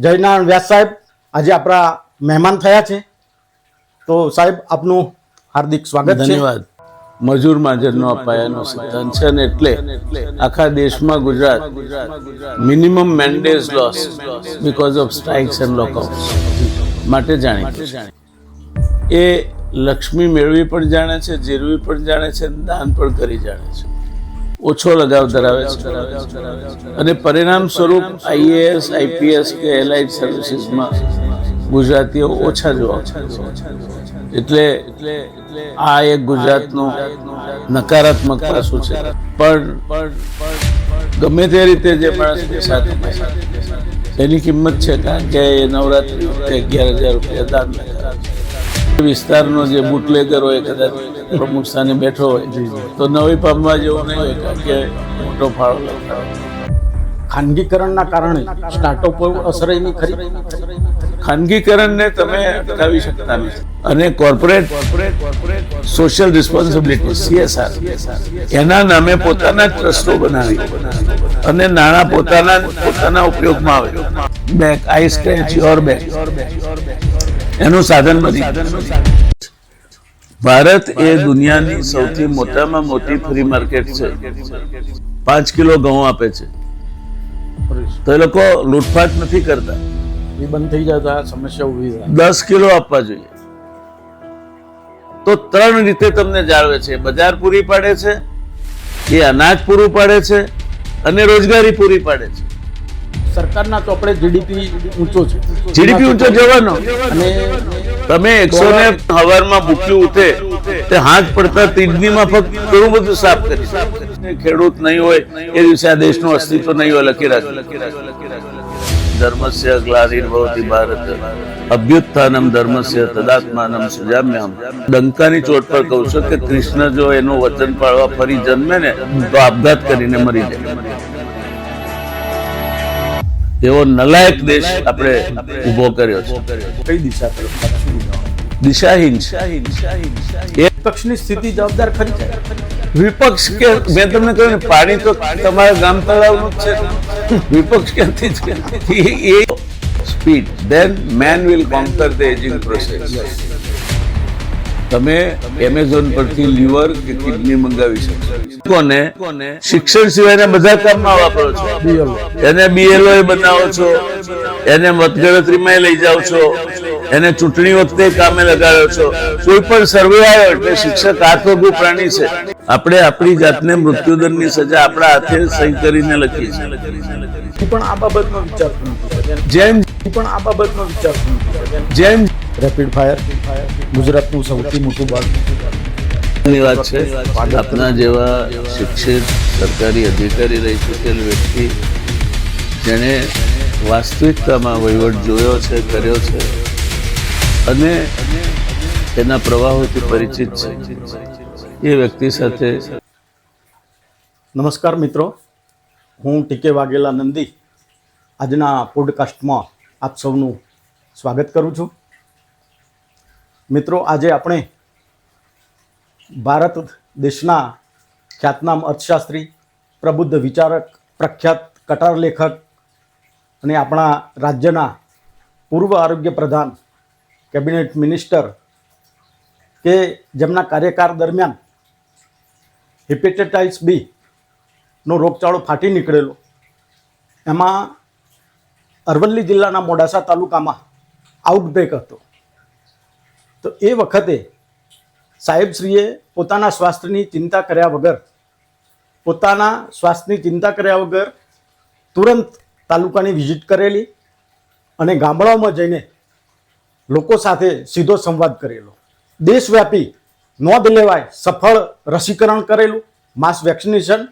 જયનારાયણ વ્યાસ સાહેબ આજે આપણા મહેમાન થયા છે, તો સાહેબ આપનું હાર્દિક સ્વાગત છે. ધન્યવાદ. મજૂર માજરનો અપાયાનો સિદ્ધાંત છે અને એટલે આખા દેશમાં Gujarat minimum mandays loss because of strikes and lockouts માટે જાણીતું છે. એ લક્ષ્મી મેળવી પણ જાણે છે, જીરવી પણ જાણે છે, દાન પણ કરી જાણે છે. ઓછો લગાવ ધરાવે છે અને પરિણામ સ્વરૂપ આઈએએસ, આઈપીએસ કે એલાઇડ સર્વિસીસમાં ગુજરાતીઓ ઓછા જોવા મળે. એટલે આ એક ગુજરાતનું નકારાત્મક પાસું છે. પણ ગમે તે રીતે જે માણસની સાથે એની કિંમત છે, કારણ કે એ નવરાત્રિ વખતે 11,000 રૂપિયા દાન વિસ્તારનો જે બુટલેગર હોય, કદાચ પ્રમુખ સ્થાને બેઠો હોય તો નવી પામવા જેવું નહીં હોય, કારણ કે મોટો ફાળો લખાવે. ખાનગીકરણના કારણે સ્ટાર્ટઅપ પર અસર એની ખરી? ખાનગીકરણને તમે અટકાવી શકતા નથી અને કોર્પોરેટ સોશિયલ રિસ્પોન્સિબિલિટી CSR એના નામે પોતાના જ ટ્રસ્ટો બનાવી અને નાણાં પોતાના ઉપયોગમાં આવે. Back I scratch your back એનું સાધન બની. ભારત એ દુનિયાની સૌથી મોટામાં મોટી ફ્રી માર્કેટ છે. 5 કિલો ઘઉં આપે છે તો એ લોકો લૂંટફાટ નથી કરતા. એ બંધ થઈ જાય તો આ સમસ્યા ઊભી થાય. 10 કિલો આપવા જોઈએ તો 3 રીતે તમને જાળવે છે. બજાર પૂરી પાડે છે, એ અનાજ પૂરું પાડે છે અને રોજગારી પૂરી પાડે છે. સરકારના ચોપડે જીડીપી ઊંચો છે. જીડીપી ઊંચો જવાનો અને તમે 100 ને હવારમાં ભૂખ્યું ઉઠે તે હાથ પડતા તીડનીમાં ફક્ત ઘણું બધું સાફ કરી. ખેડૂત નહીં હોય એ દિવસે આ દેશનું અસ્તિત્વ નહીં હોય લખી રાખ્યું. ધર્મસ્ય ગ્લાનિર્ભવતિ ભારત અભ્યુત્થાનમ ધર્મસ્ય તદાત્માનમ સજામ્યહમ. ડંકાની ચોટ પર કહું છું કે કૃષ્ણ જો એનું વચન પાળવા ફરી જન્મે ને તો આપઘાત કરીને મરી જાય. એવો નલાયક દેશ આપણે ઉભો કર્યો છે. કઈ દિશા તરફ? દિશાહીન છે. પક્ષની સ્થિતિ જવાબદાર ખરી છે. વિપક્ષ કે મેં તમને કહ્યું ને, પાણી તો તમારા ગામ તળાવનું જ છે. વિપક્ષ ક્યાંથી છે? A speed then man will conquer the ageing process. તમે એમેઝોન પરથી લીવર કે કિડની મંગાવી શકશો. કોને શિક્ષણ સિવાયના બધા કામમાં વાપરો છો. એને BLO બનાવો છો, એને મતગણતરીમાં લઈ જાઓ છો, એને ચૂંટણી વખતે કામે લગાડો છો. કોઈ પણ સર્વે આવ્યો એટલે શિક્ષક હાથવગુ પ્રાણી છે. આપણે આપણી જાતને મૃત્યુદંડની સજા આપણા હાથે સહી કરીને લખીએ છીએ. પણ આ બાબતનો વિચાર જેમ રેપિડ ફાયર ગુજરાતનું સૌથી મોટું ભાગ ની વાત છે. આપના જેવા શિક્ષિત સરકારી અધિકારી રહી ચૂકેલ વ્યક્તિ જેણે વાસ્તવિકતામાં વહીવટ જોયો છે, કર્યો છે અને તેના પ્રવાહોથી પરિચિત છે, એ વ્યક્તિ સાથે. નમસ્કાર મિત્રો, હું ટીકે વાઘેલા નંદી આજના પોડકાસ્ટમાં આપ સૌનું સ્વાગત કરું છું. મિત્રો, આજે આપણે ભારત દેશના ખ્યાતનામ અર્થશાસ્ત્રી, પ્રબુદ્ધ વિચારક, પ્રખ્યાત કટાર લેખક અને આપણા રાજ્યના પૂર્વ આરોગ્ય પ્રધાન, કેબિનેટ મિનિસ્ટર કે જેમના કાર્યકાળ દરમિયાન હેપેટાઇટિસ બી નો રોગચાળો ફાટી નીકળેલો, એમાં અરવલ્લી જિલ્લાના મોડાસા તાલુકામાં આઉટબ્રેક હતો. તો એ વખતે સાહેબશ્રીએ પોતાના સ્વાસ્થ્યની ચિંતા કર્યા વગર તુરંત તાલુકાની વિઝિટ કરેલી અને ગામડાઓમાં જઈને લોકો સાથે સીધો સંવાદ કરેલો. દેશવ્યાપી નોંધ લેવાય સફળ રસીકરણ કરેલું, માસ વેક્સિનેશન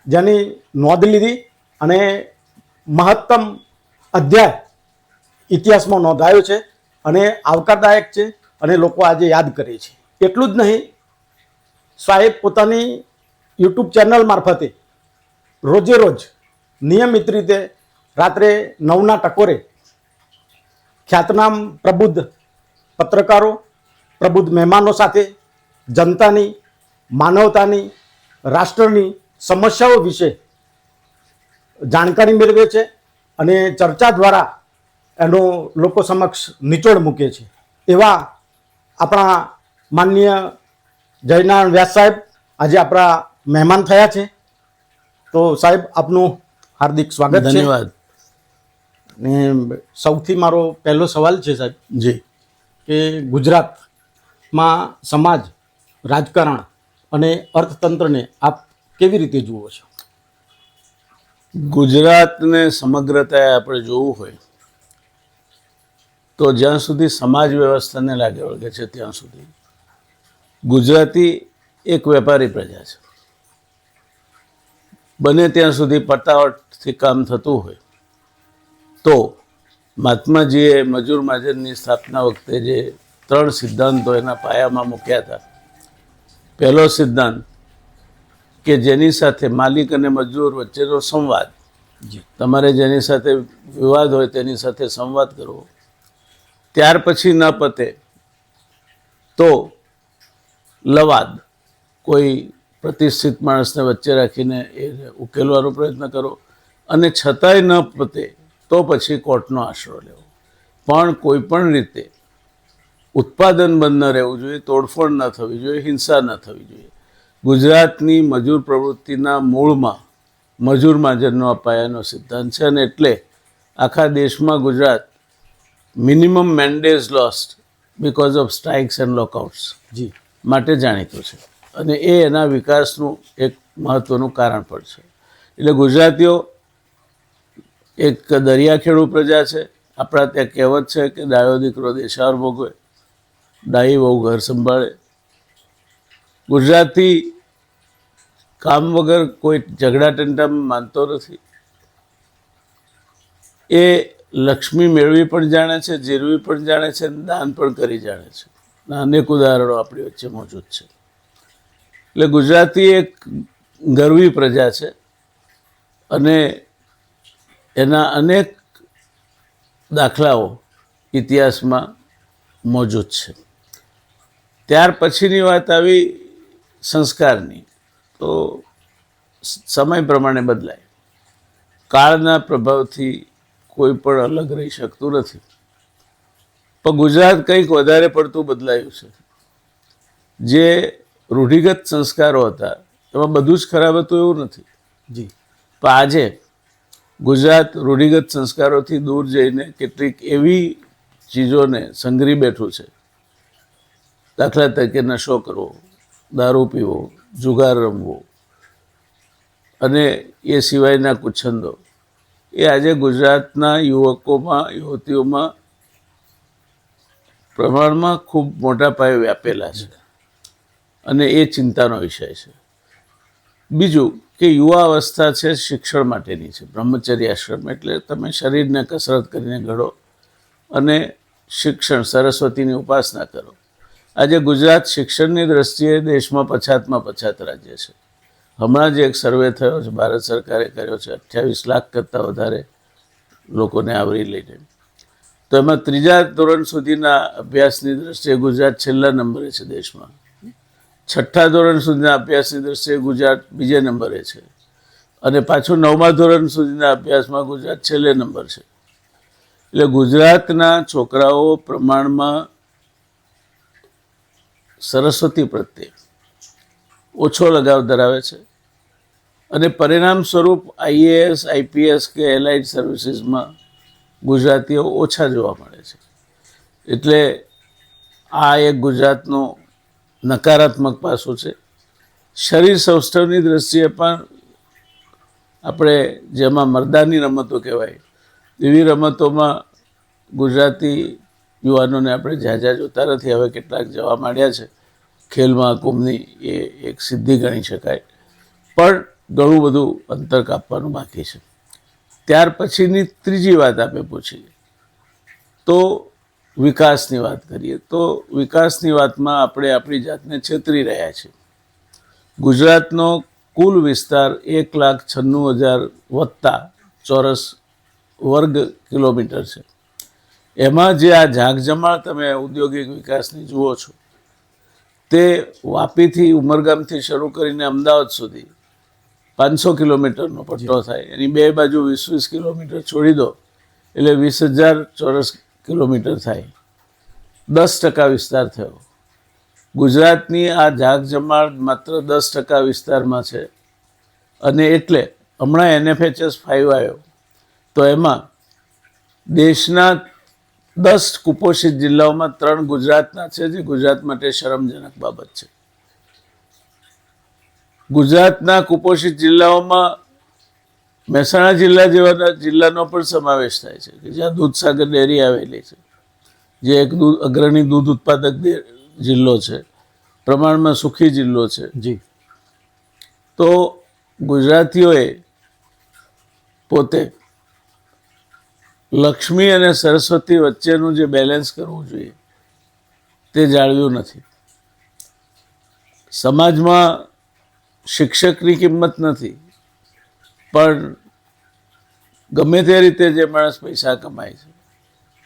જેની નોંધ લીધી અને મહત્તમ અધ્યાય ઇતિહાસમાં નોંધાયો છે અને આવકારદાયક છે અને લોકો આજે યાદ કરે છે. એટલું જ નહીં, સાહેબ પોતાની YouTube ચેનલ મારફતે રોજે રોજ નિયમિત રીતે રાત્રે 9ના ટકોરે ખ્યાતનામ પ્રબુદ્ધ પત્રકારો, પ્રબુદ્ધ મહેમાનો સાથે જનતાની, માનવતાની, રાષ્ટ્રની સમસ્યાઓ વિશે જાણકારી મેળવે છે અને ચર્ચા દ્વારા એનો લોકો સમક્ષ નિચોડ મૂકે છે. એવા આપણા માનનીય જયનારાયણ વ્યાસ સાહેબ આજે આપણા મહેમાન થયા છે. તો સાહેબ આપનું હાર્દિક સ્વાગત છે. ધન્યવાદ. ને સૌથી મારો પહેલો સવાલ છે સાહેબ જી. કે ગુજરાતમાં સમાજ, રાજકારણ અને અર્થતંત્રને આપ કેવી રીતે જુઓ છો? ગુજરાતને સમગ્રતાએ આપણે જોવું હોય તો જ્યાં સુધી સમાજ વ્યવસ્થાને લાગે વળગે છે ત્યાં સુધી ગુજરાતી એક વેપારી પ્રજા છે. બને ત્યાં સુધી પટાવટથી કામ થતું હોય તો મહાત્માજીએ મજૂર મહાજનની સ્થાપના વખતે જે 3 સિદ્ધાંતો એના પાયામાં મૂક્યા હતા. પહેલો સિદ્ધાંત કે જેની સાથે માલિક અને મજૂર વચ્ચેનો સંવાદ, તમારે જેની સાથે વિવાદ હોય તેની સાથે સંવાદ કરવો. ત્યાર પછી ન પતે તો લવાદ, કોઈ પ્રતિષ્ઠિત માણસને વચ્ચે રાખીને એ ઉકેલવાનો પ્રયત્ન કરો, અને છતાંય ન પતે તો પછી કોર્ટનો આશરો લેવો. પણ કોઈ પણ રીતે ઉત્પાદન બંધ ન રહેવું જોઈએ, તોડફોડ ન થવી જોઈએ, હિંસા ન થવી જોઈએ. ગુજરાતની મજૂર પ્રવૃત્તિના મૂળમાં મજૂર મહાજનનો આ પાયાનો સિદ્ધાંત છે, અને એટલે આખા દેશમાં Gujarat minimum mandays lost because of strikes and lockouts જી માટે જાણીતું છે, અને એ એના વિકાસનું એક મહત્ત્વનું કારણ પણ છે. એટલે ગુજરાતીઓ એક દરિયાખેડુ પ્રજા છે. આપણા ત્યાં કહેવત છે કે ડાયો દીકરો દેશાવર ભોગવે, ડાહી વહુ ઘર સંભાળે. ગુજરાતી કામ વગર કોઈ ઝઘડા ટંટામાં માનતો નથી. એ લક્ષ્મી મેળવી પણ જાણે છે, જીરવી પણ જાણે છે, દાન પણ કરી જાણે છે. અનેક ઉદાહરણો આપણી વચ્ચે મોજૂદ છે. એટલે ગુજરાતી એક ગર્વી પ્રજા છે, અને એના અનેક દાખલાઓ ઇતિહાસમાં મોજૂદ છે. ત્યાર પછીની વાત આવી સંસ્કારની, તો સમય પ્રમાણે બદલાય. કાળના પ્રભાવથી કોઈ પણ અલગ રહી શકતું નથી. પણ ગુજરાત કંઈક વધારે પડતું બદલાયું છે. જે રૂઢિગત સંસ્કારો હતા એમાં બધું જ ખરાબ હતું એવું નથી જી. પણ આજે ગુજરાત રૂઢિગત સંસ્કારોથી દૂર જઈને કેટલીક એવી ચીજોને સંઘરી બેઠું છે. દાખલા તરીકે નશો કરવો, દારૂ પીવો, જુગાર રમવો, અને એ સિવાયના કુછંદો, એ આજે ગુજરાતના યુવકોમાં, યુવતીઓમાં પ્રમાણમાં ખૂબ મોટા પાયે વ્યાપેલા છે, અને એ ચિંતાનો વિષય છે. બીજું કે યુવા અવસ્થા છે શિક્ષણ માટેની છે. બ્રહ્મચર્ય આશ્રમ એટલે તમે શરીરને કસરત કરીને ઘડો અને શિક્ષણ, સરસ્વતીની ઉપાસના કરો. આજે ગુજરાત શિક્ષણની દ્રષ્ટિએ દેશમાં પછાતમાં પછાત રાજ્ય છે. હમણાં જ એક સર્વે થયો છે, ભારત સરકારે કર્યો છે, 28 લાખ કરતાં વધારે લોકોને આવરી લઈને. તો એમાં 3જા ધોરણ સુધીના અભ્યાસની દ્રષ્ટિએ ગુજરાત છેલ્લા નંબરે છે દેશમાં. 6ઠ્ઠા ધોરણ સુધીના અભ્યાસની દ્રષ્ટિએ ગુજરાત બીજે નંબરે છે, અને પાછું 9મા ધોરણ સુધીના અભ્યાસમાં ગુજરાત છેલ્લે નંબર છે. એટલે ગુજરાતના છોકરાઓ પ્રમાણમાં સરસ્વતી પ્રત્યે ઓછો લગાવ ધરાવે છે, અને પરિણામ સ્વરૂપ IAS, IPS કે એલાઇડ સર્વિસીસમાં ગુજરાતીઓ ઓછા જોવા મળે છે. એટલે આ એક ગુજરાતનું નકારાત્મક પાસું છે. શરીર સૌષ્ઠવની દ્રષ્ટિએ પણ આપણે જેમાં મર્દાની રમતો કહેવાય એવી રમતોમાં ગુજરાતી યુવાનોને આપણે ઝાઝા જોતા નથી. હવે કેટલાક જવા માંડ્યા છે. ખેલ મહાકુંભની એ એક સિદ્ધિ ગણી શકાય, પણ ઘણું બધું અંતર કાપવાનું બાકી છે. ત્યાર પછીની ત્રીજી વાત આપણે પૂછીએ તો વિકાસની વાત કરીએ તો વિકાસની વાતમાં આપણે આપણી જાતને છેતરી રહ્યા છીએ. ગુજરાતનો કુલ વિસ્તાર 1,96,000 વત્તા ચોરસ વર્ગ કિલોમીટર છે. એમાં જે આ ઝાકઝમાળ તમે ઔદ્યોગિક વિકાસની જુઓ છો તે વાપીથી ઉમરગામથી શરૂ કરીને અમદાવાદ સુધી 500 કિલોમીટરનો પટ્ટો થાય. એની બે બાજુ 20-20 કિલોમીટર છોડી દો એટલે 20,000 ચોરસ કિલોમીટર થાય, 10% વિસ્તાર થયો. ગુજરાતની આ જાગજમાળ માત્ર 10% વિસ્તારમાં છે. અને એટલે હમણાં NFHS 5 આવ્યો તો એમાં દેશના 10 કુપોષિત જિલ્લાઓમાં 3 ગુજરાતના છે, જે ગુજરાત માટે શરમજનક બાબત છે. ગુજરાતના કુપોષિત જિલ્લાઓમાં મહેસાણા જિલ્લા જેવા જિલ્લાનો પણ સમાવેશ થાય છે કે જ્યાં દૂધસાગર ડેરી આવેલી છે, જે એક અગ્રણી દૂધ ઉત્પાદક જિલ્લો છે, પ્રમાણમાં સુખી જિલ્લો છે. જી. તો ગુજરાતીઓએ પોતે લક્ષ્મી અને સરસ્વતી વચ્ચેનું જે બેલેન્સ કરવું જોઈએ તે જાળવ્યું નથી. સમાજમાં શિક્ષકની કિંમત નથી, પણ ગમે તે રીતે જે માણસ પૈસા કમાય છે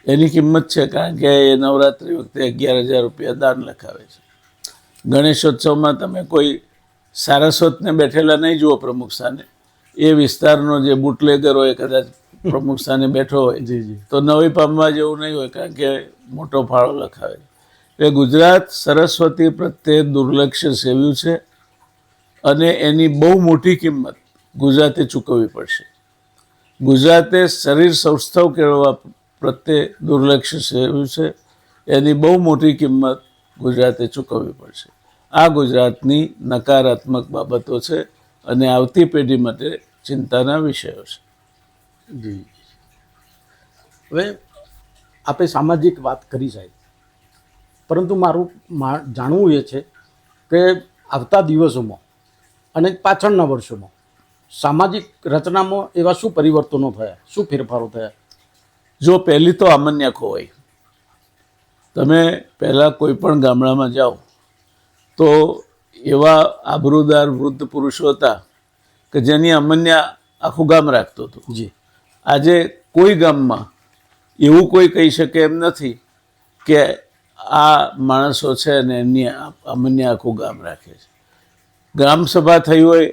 એની કિંમત છે, કારણ કે એ નવરાત્રિ વખતે 11,000 રૂપિયા દાન લખાવે છે. ગણેશોત્સવમાં તમે કોઈ સારસ્વતને બેઠેલા નહીં જુઓ પ્રમુખ સ્થાને, એ વિસ્તારનો જે બુટલેગર હોય કદાચ પ્રમુખ સ્થાને બેઠો હોય તો નવી પામવા જેવું નહીં હોય, કારણ કે મોટો ફાળો લખાવે છે. એટલે ગુજરાત સરસ્વતી પ્રત્યે દુર્લક્ષ્ય સેવ્યું છે અને એની બહુ મોટી કિંમત ગુજરાતે ચૂકવવી પડશે. ગુજરાતે શરીર સૌષ્ઠવ કેળવવા પ્રત્યે દુર્લક્ષ્ય સેવ્યું છે, એની બહુ મોટી કિંમત ગુજરાતે ચૂકવવી પડશે. આ ગુજરાતની નકારાત્મક બાબતો છે અને આવતી પેઢી માટે ચિંતાના વિષયો છે. જી. હવે આપણે સામાજિક વાત કરી સાહેબ, પરંતુ મારું જાણવું એ છે કે આવતા દિવસોમાં અને પાછળના વર્ષોમાં સામાજિક રચનામાં એવા શું પરિવર્તનો થયા, શું ફેરફારો થયા? જો પહેલી તો આમન્ય ખોવાઈ. તમે પહેલાં કોઈ પણ ગામડામાં જાઓ તો એવા આબરૂદાર વૃદ્ધ પુરુષો હતા કે જેની અમન્ય આખું ગામ રાખતું હતું. જી. આજે કોઈ ગામમાં એવું કોઈ કહી શકે એમ નથી કે આ માણસો છે ને એમની અમન્ય આખું ગામ રાખે છે. ગ્રામ સભા થઈ હોય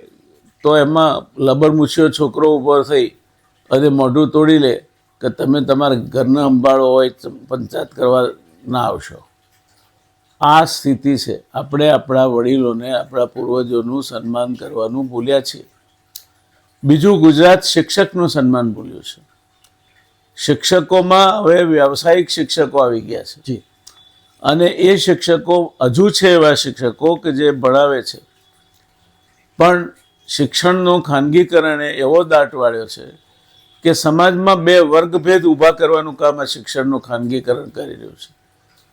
તો એમાં લબરમૂછીયો છોકરો ઊભો થઈ અને મોઢું તોડી લે કે તમે તમારા ઘરને સંભાળો હોય પંચાયત કરવા ના આવશો. આ સ્થિતિ છે. આપણે આપણા વડીલોને, આપણા પૂર્વજોનું સન્માન કરવાનું ભૂલ્યા છીએ. બીજું, ગુજરાત શિક્ષકનું સન્માન ભૂલ્યું છે. શિક્ષકોમાં હવે વ્યાવસાયિક શિક્ષકો આવી ગયા છે. જી. અને એ શિક્ષકો હજુ છે એવા શિક્ષકો કે જે ભણાવે છે, પણ શિક્ષણનું ખાનગીકરણે એવો દાટ વાળ્યો છે કે સમાજમાં 2 વર્ગભેદ ઊભા કરવાનું કામ આ શિક્ષણનું ખાનગીકરણ કરી રહ્યું છે.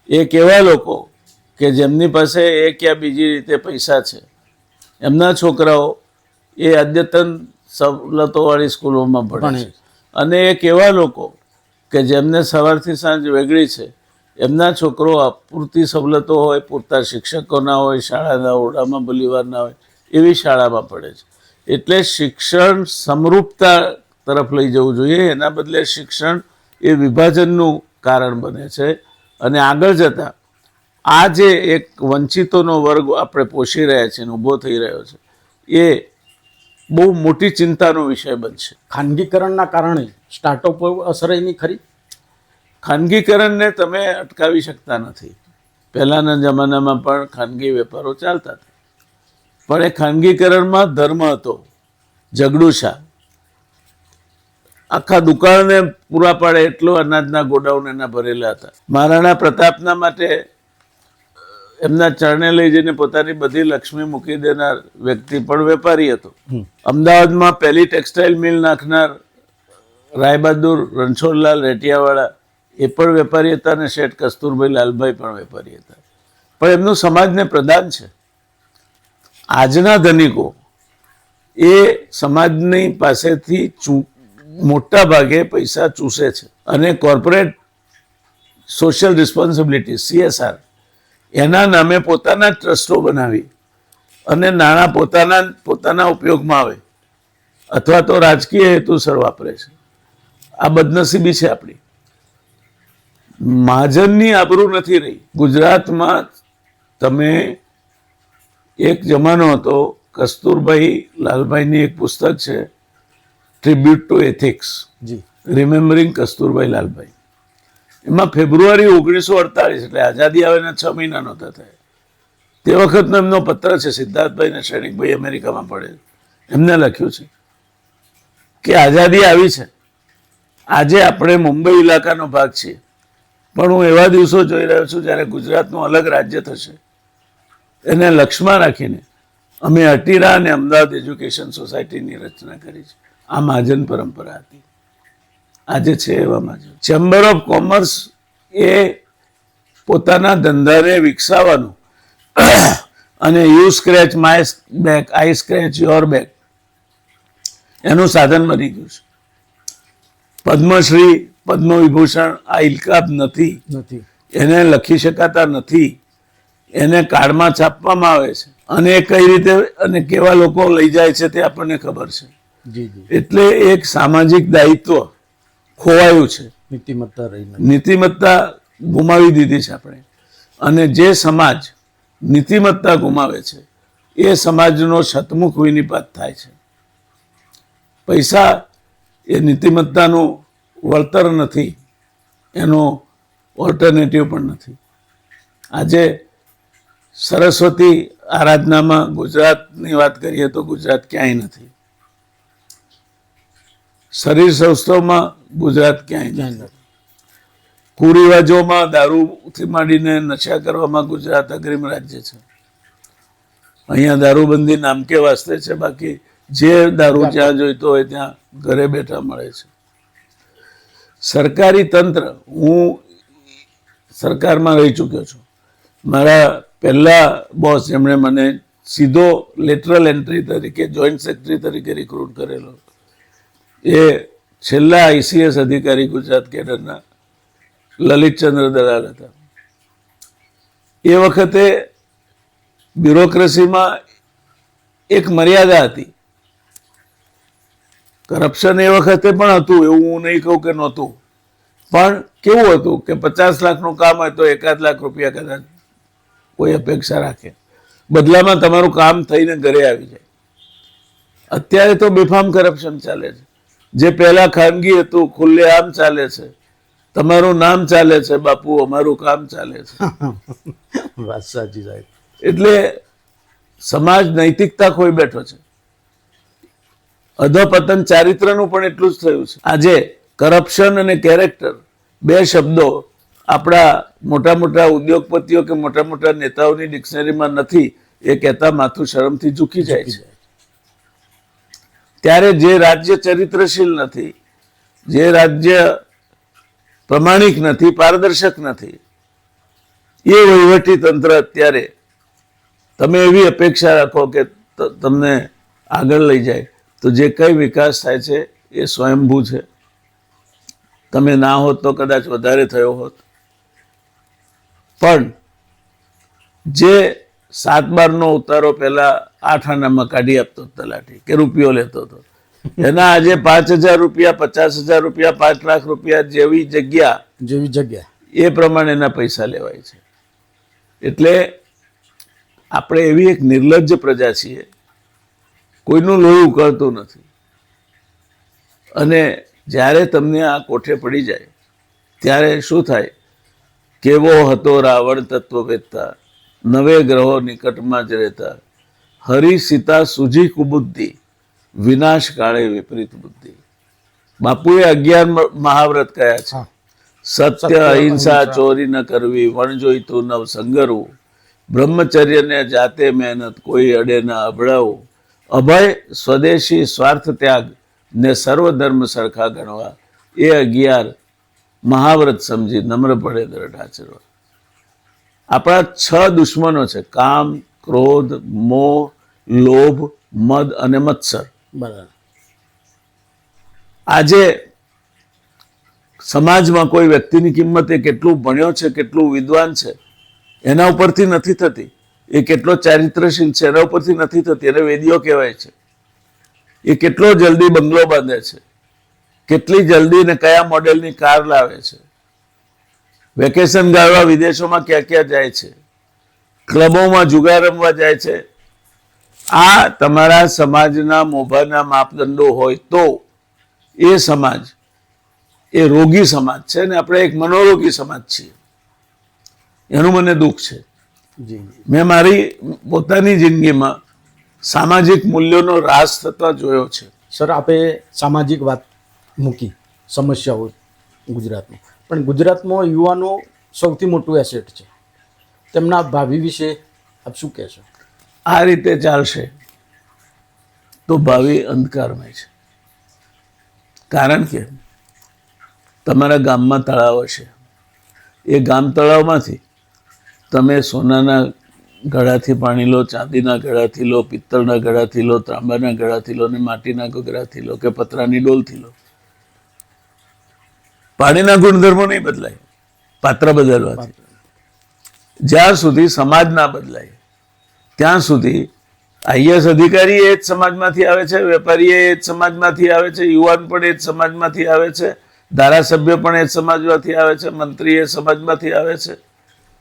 એક એવા લોકો કે જેમની પાસે એક યા બીજી રીતે પૈસા છે, એમના છોકરાઓ એ અદ્યતન સવલતોવાળી સ્કૂલોમાં ભણે છે. અને એક એવા લોકો કે જેમને સવારથી સાંજ વેગળી છે, એમના છોકરો પૂરતી સવલતો હોય, પૂરતા શિક્ષકો ના હોય, શાળાના ઓરડામાં ભલીવાર ના હોય એવી શાળામાં પડે છે. એટલે શિક્ષણ સમરૂપતા તરફ લઈ જવું જોઈએ, એના બદલે શિક્ષણ એ વિભાજનનું કારણ બને છે. અને આગળ જતાં આ જે એક વંચિતોનો વર્ગ આપણે પોષી રહ્યા છીએ, ઊભો થઈ રહ્યો છે, એ બહુ મોટી ચિંતાનો વિષય બનશે. ખાનગીકરણના કારણે સ્ટાર્ટઅપ અસર એની ખરી? ખાનગીકરણને તમે અટકાવી શકતા નથી. પહેલાંના જમાનામાં પણ ખાનગી વેપારો ચાલતા હતા, પણ એ ખાનગીકરણમાં ધર્મ હતો. ઝઘડુશા આખા દુકાળને પૂરા પાડે એટલો અનાજના ગોડાઉન એના ભરેલા હતા. મહારાણા પ્રતાપના માટે એમના ચરણે લઈ જઈને પોતાની બધી લક્ષ્મી મૂકી દેનાર વ્યક્તિ પણ વેપારી હતો. અમદાવાદમાં પહેલી ટેક્સટાઇલ મિલ નાખનાર રાયબહાદુર રણછોડલાલ રેટિયાવાળા એ પણ વેપારી હતા, અને શેઠ કસ્તુરભાઈ લાલભાઈ પણ વેપારી હતા. પણ એમનું સમાજને પ્રદાન છે. આજના ધનિકો એ સમાજની પાસેથી મોટા ભાગે પૈસા ચૂસે છે, અને કોર્પોરેટ સોશિયલ રિસ્પોન્સિબિલિટી CSR એના નામે પોતાના ટ્રસ્ટો બનાવી અને નાણાં પોતાના ઉપયોગમાં આવે અથવા તો રાજકીય હેતુસર વાપરે છે. આ બદનસીબી છે આપણી. મહાજનની આબરૂ નથી રહી. ગુજરાતમાં તમે એક જમાનો હતો, કસ્તુરભાઈ લાલભાઈની એક પુસ્તક છે ટ્રિબ્યુટ ટુ એથિક્સ. જી. રિમેમ્બરિંગ કસ્તુરભાઈ લાલભાઈ. એમાં ફેબ્રુઆરી 1948 એટલે આઝાદી આવે ને 6 મહિના નહોતા થયા તે વખતનો એમનો પત્ર છે. સિદ્ધાર્થભાઈ ને શ્રેણિકભાઈ અમેરિકામાં પડે એમને લખ્યું છે કે આઝાદી આવી છે, આજે આપણે મુંબઈ ઇલાકાનો ભાગ છીએ, પણ હું એવા દિવસો જોઈ રહ્યો છું જ્યારે ગુજરાતનું અલગ રાજ્ય થશે. એને લક્ષ્યમાં રાખીને અમે અટીરા અને અમદાવાદ એજ્યુકેશન સોસાયટીની રચના કરી છે. આ મહાજન પરંપરા હતી, આજે છે એવા મહાજન. ચેમ્બર ઓફ કોમર્સ એ પોતાના ધંધાને વિકસાવવાનું અને you scratch my back, I scratch your back એનું સાધન બની ગયું છે. પદ્મશ્રી, પદ્મવિભૂષણ આ ઇલકાબ નથી, એને લખી શકાતા નથી, એને કાર્ડમાં છાપવામાં આવે છે અને એ કઈ રીતે અને કેવા લોકો લઈ જાય છે તે આપણને ખબર છે. એટલે એક સામાજિક દાયિત્વ ખોવાયું છે, નીતિમત્તા ગુમાવી દીધી છે આપણે. અને જે સમાજ નીતિમત્તા ગુમાવે છે એ સમાજનો શતમુખ વિનિપાત થાય છે. પૈસા એ નીતિમત્તાનું વળતર નથી, એનો ઓલ્ટરનેટિવ પણ નથી. આજે સરસ્વતી આરાધનામાં ગુજરાતની વાત કરીએ તો ગુજરાત ક્યાંય નથી. શરીર સૌષ્ઠવમાં ગુજરાત ક્યાંય નથી. કુરિવાજોમાં દારૂથી માંડીને નશા કરવામાં ગુજરાત અગ્રીમ રાજ્ય છે. અહીંયા દારૂબંધી નામકે વાસ્તે છે, બાકી જે દારૂ જ્યાં જોઈતો હોય ત્યાં ઘરે બેઠા મળે છે. સરકારી તંત્ર, હું સરકારમાં રહી ચૂક્યો છું. મારા પહેલા બોસ જેમણે મને સીધો લેટરલ એન્ટ્રી તરીકે જોઈન્ટ સેક્રેટરી તરીકે રિક્રુટ કરેલો એ છેલ્લા ICS અધિકારી ગુજરાત કેડરના લલિતચંદ્ર દલાલ હતા. એ વખતે બ્યુરોક્રેસીમાં એક મર્યાદા હતી. કરપ્શન એ વખતે પણ હતું, એવું હું નહીં કહું કે નહોતું, પણ કેવું હતું કે 50 લાખનું કામ હોય તો 1 લાખ રૂપિયા કદાચ કોઈ અપેક્ષા રાખે, બદલામાં તમારું કામ થઈને ઘરે આવી જાય. અત્યારે તો બેફામ કરપ્શન ચાલે છે. જે પહેલા ખાનગી હતું ખુલ્લે આમ ચાલે છે. તમારું નામ ચાલે છે બાપુ, અમારું કામ ચાલે છે. વાત સાચી સાહેબ. એટલે સમાજ નૈતિકતા ખોઈ બેઠો છે. અધપતન ચારિત્રનું પણ એટલું જ થયું છે. આજે કરપ્શન અને કેરેક્ટર બે શબ્દો આપણા મોટા મોટા ઉદ્યોગપતિઓ કે મોટા મોટા નેતાઓની ડિક્શનરીમાં નથી એ કહેતા માથું શરમથી ઝૂકી જાય છે. ત્યારે જે રાજ્ય ચરિત્રશીલ નથી, જે રાજ્ય પ્રમાણિક નથી, પારદર્શક નથી, એ વહીવટી તંત્ર અત્યારે તમે એવી અપેક્ષા રાખો કે તમને આગળ લઈ જાય તો જે કઈ વિકાસ થાય છે એ સ્વયંભૂ છે. તમે ના હોત તો કદાચ વધારે થયો હોત. પણ જે 7/12નો ઉતારો પહેલા 8 આનામાં કાઢી આપતો તલાટી કે રૂપિયો લેતો હતો, એના આજે 5,000 રૂપિયા, 50,000 રૂપિયા, 5 લાખ રૂપિયા જેવી જગ્યા એ પ્રમાણેના પૈસા લેવાય છે. એટલે આપણે એવી એક નિર્લજ્જ પ્રજા છીએ, કોઈનું લોહી ઉકળતું નથી. અને જ્યારે તમને આ કોઠે પડી જાય ત્યારે શું થાય? કેવો હતો રાવણ તત્વવેત્તા, નવે ગ્રહો નિકટમાં જ રહેતા, હરિ સીતા સુજી કુબુદ્ધિ, વિનાશ કાળે વિપરીત બુદ્ધિ. બાપુએ 11 મહાવ્રત કયા છે. સત્ય, અહિંસા, ચોરી ન કરવી, વણ જોઈતું નવ સંગરવું, બ્રહ્મચર્યને જાતે મહેનત, કોઈ અડે ન અભડાવું, અભય, સ્વદેશી, સ્વાર્થ ત્યાગ ને સર્વધર્મ સરખા ગણવા. એ 11 મહાવ્રત સમજી નમ્ર પડે દ્રઢ આચરવા. આપણા 6 દુશ્મનો છે: કામ, ક્રોધ, મોહ, લોભ, મદ અને મત્સર. બરાબર. આજે સમાજમાં કોઈ વ્યક્તિની કિંમત એ કેટલું ભણ્યો છે, કેટલું વિદ્વાન છે એના ઉપરથી નથી થતી. એ કેટલો ચારિત્રશીલ છે એના ઉપરથી નથી થતી. એને વેદીઓ કહેવાય છે. એ કેટલો જલ્દી બંગલો બાંધે છે, કેટલી જલ્દી ને કયા મોડેલની કાર લાવે છે, વેકેશન ગાળવા વિદેશોમાં ક્યાં ક્યાં જાય છે, ક્લબોમાં જુગાર રમવા જાય છે. આ તમારા સમાજના મોભાના માપદંડો હોય તો એ સમાજ એ રોગી સમાજ છે અને આપણે એક મનોરોગી સમાજ છીએ. એનું મને દુઃખ છે. જી મેં મારી પોતાની જિંદગીમાં સામાજિક મૂલ્યોનો રાસ થતા જોયો છે. સર, આપે સામાજિક વાત મૂકી, સમસ્યાઓ ગુજરાતમાં, પણ ગુજરાતમાં યુવાનો સૌથી મોટું એસેટ છે. તેમના ભાવિ વિશે આપ શું કહેશો? આ રીતે ચાલશે તો ભાવિ અંધકારમય છે. કારણ કે તમારા ગામમાં તળાવ હશે, એ ગામ તળાવમાંથી તમે સોનાના ઘડાથી પાણી લો, ચાંદીના ઘડાથી લો, પિત્તળના ઘડાથી લો, તાંબાના ઘડાથી લો, ને માટીના ઘડાથી લો કે પતરાની ડોલથી લો. પાણીના ગુણધર્મો નહીં બદલાય પાત્ર બદલવાથી. જ્યાં સુધી સમાજ ના બદલાય ત્યાં સુધી આઈએસ અધિકારી એ જ સમાજમાંથી આવે છે, વેપારી એ જ સમાજમાંથી આવે છે, યુવાન પણ એ જ સમાજમાંથી આવે છે, ધારાસભ્ય પણ એ જ સમાજમાંથી આવે છે, મંત્રી એ સમાજમાંથી આવે છે,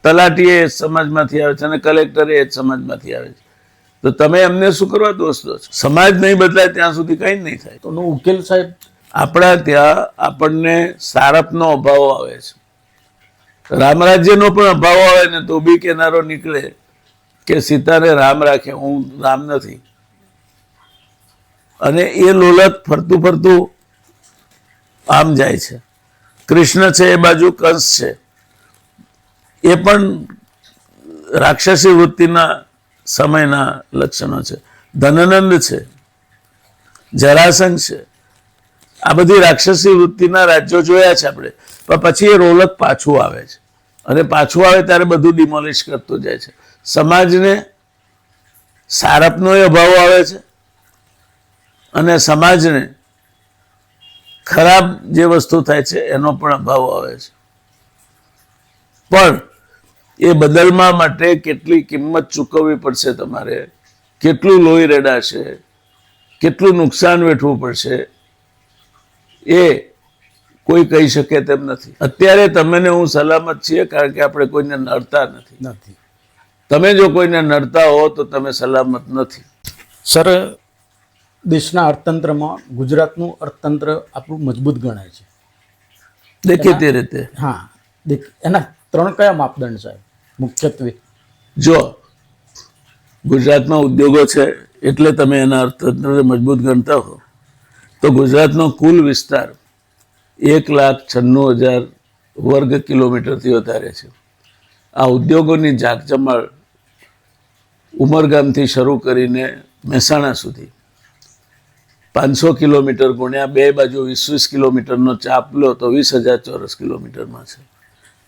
તલાટી એ જ સમાજમાંથી આવે છે અને કલેક્ટર એ જ સમાજમાંથી આવે છે. તો તમે એમને શું કરવા દોષ દો છો? સમાજ નહીં બદલાય ત્યાં સુધી કંઈ જ નહીં થાય. તો એનો ઉકેલ સાહેબ, આપણા ત્યાં આપણને સારપનો અભાવ આવે છે. રામરાજ્યનો પણ અભાવ આવે ને તો બી કેનારો નીકળે કે સીતાને રામ રાખે, હું રામ નથી. અને એ લોલક ફરતું ફરતું આમ જાય છે. કૃષ્ણ છે, એ બાજુ કંસ છે, એ પણ રાક્ષસી વૃત્તિના સમયના લક્ષણો છે. ધનનંદ છે, જરાસંઘ છે, આ બધી રાક્ષસી વૃત્તિના રાજ્યો જોયા છે આપણે. પણ પછી એ રોલક પાછું આવે છે અને પાછું આવે ત્યારે બધું ડિમોલિશ કરતું જાય છે. સમાજને સારપનો અભાવ આવે છે અને સમાજને ખરાબ જે વસ્તુ થાય છે એનો પણ અભાવ આવે છે. પણ એ બદલવા માટે કેટલી કિંમત ચૂકવવી પડશે તમારે, કેટલું લોહી રેડાશે, કેટલું નુકસાન વેઠવું પડશે, એ કોઈ કહી શકે તેમ નથી. અત્યારે તમે ને હું સલામત છીએ કારણ કે આપણે કોઈને નડતા નથી. તમે જો કોઈને નડતા હો તો તમે સલામત નથી. સર, દેશના અર્થતંત્રમાં ગુજરાતનું અર્થતંત્ર આપણું મજબૂત ગણાય છે. દેખીતી રીતે. હા, એના 3 કયા માપદંડ સાહેબ મુખ્યત્વે? જો ગુજરાતમાં ઉદ્યોગો છે એટલે તમે એના અર્થતંત્રને મજબૂત ગણતા હો, તો ગુજરાતનો કુલ વિસ્તાર 1,96,000 વર્ગ કિલોમીટરથી વધારે છે. આ ઉદ્યોગોની જાગજમાળ ઉમરગામથી શરૂ કરીને મહેસાણા સુધી 500 કિલોમીટર ગુણ્યા 2 બાજુ 20 કિલોમીટરનો ચાપ લો તો 20,000 ચોરસ કિલોમીટરમાં છે.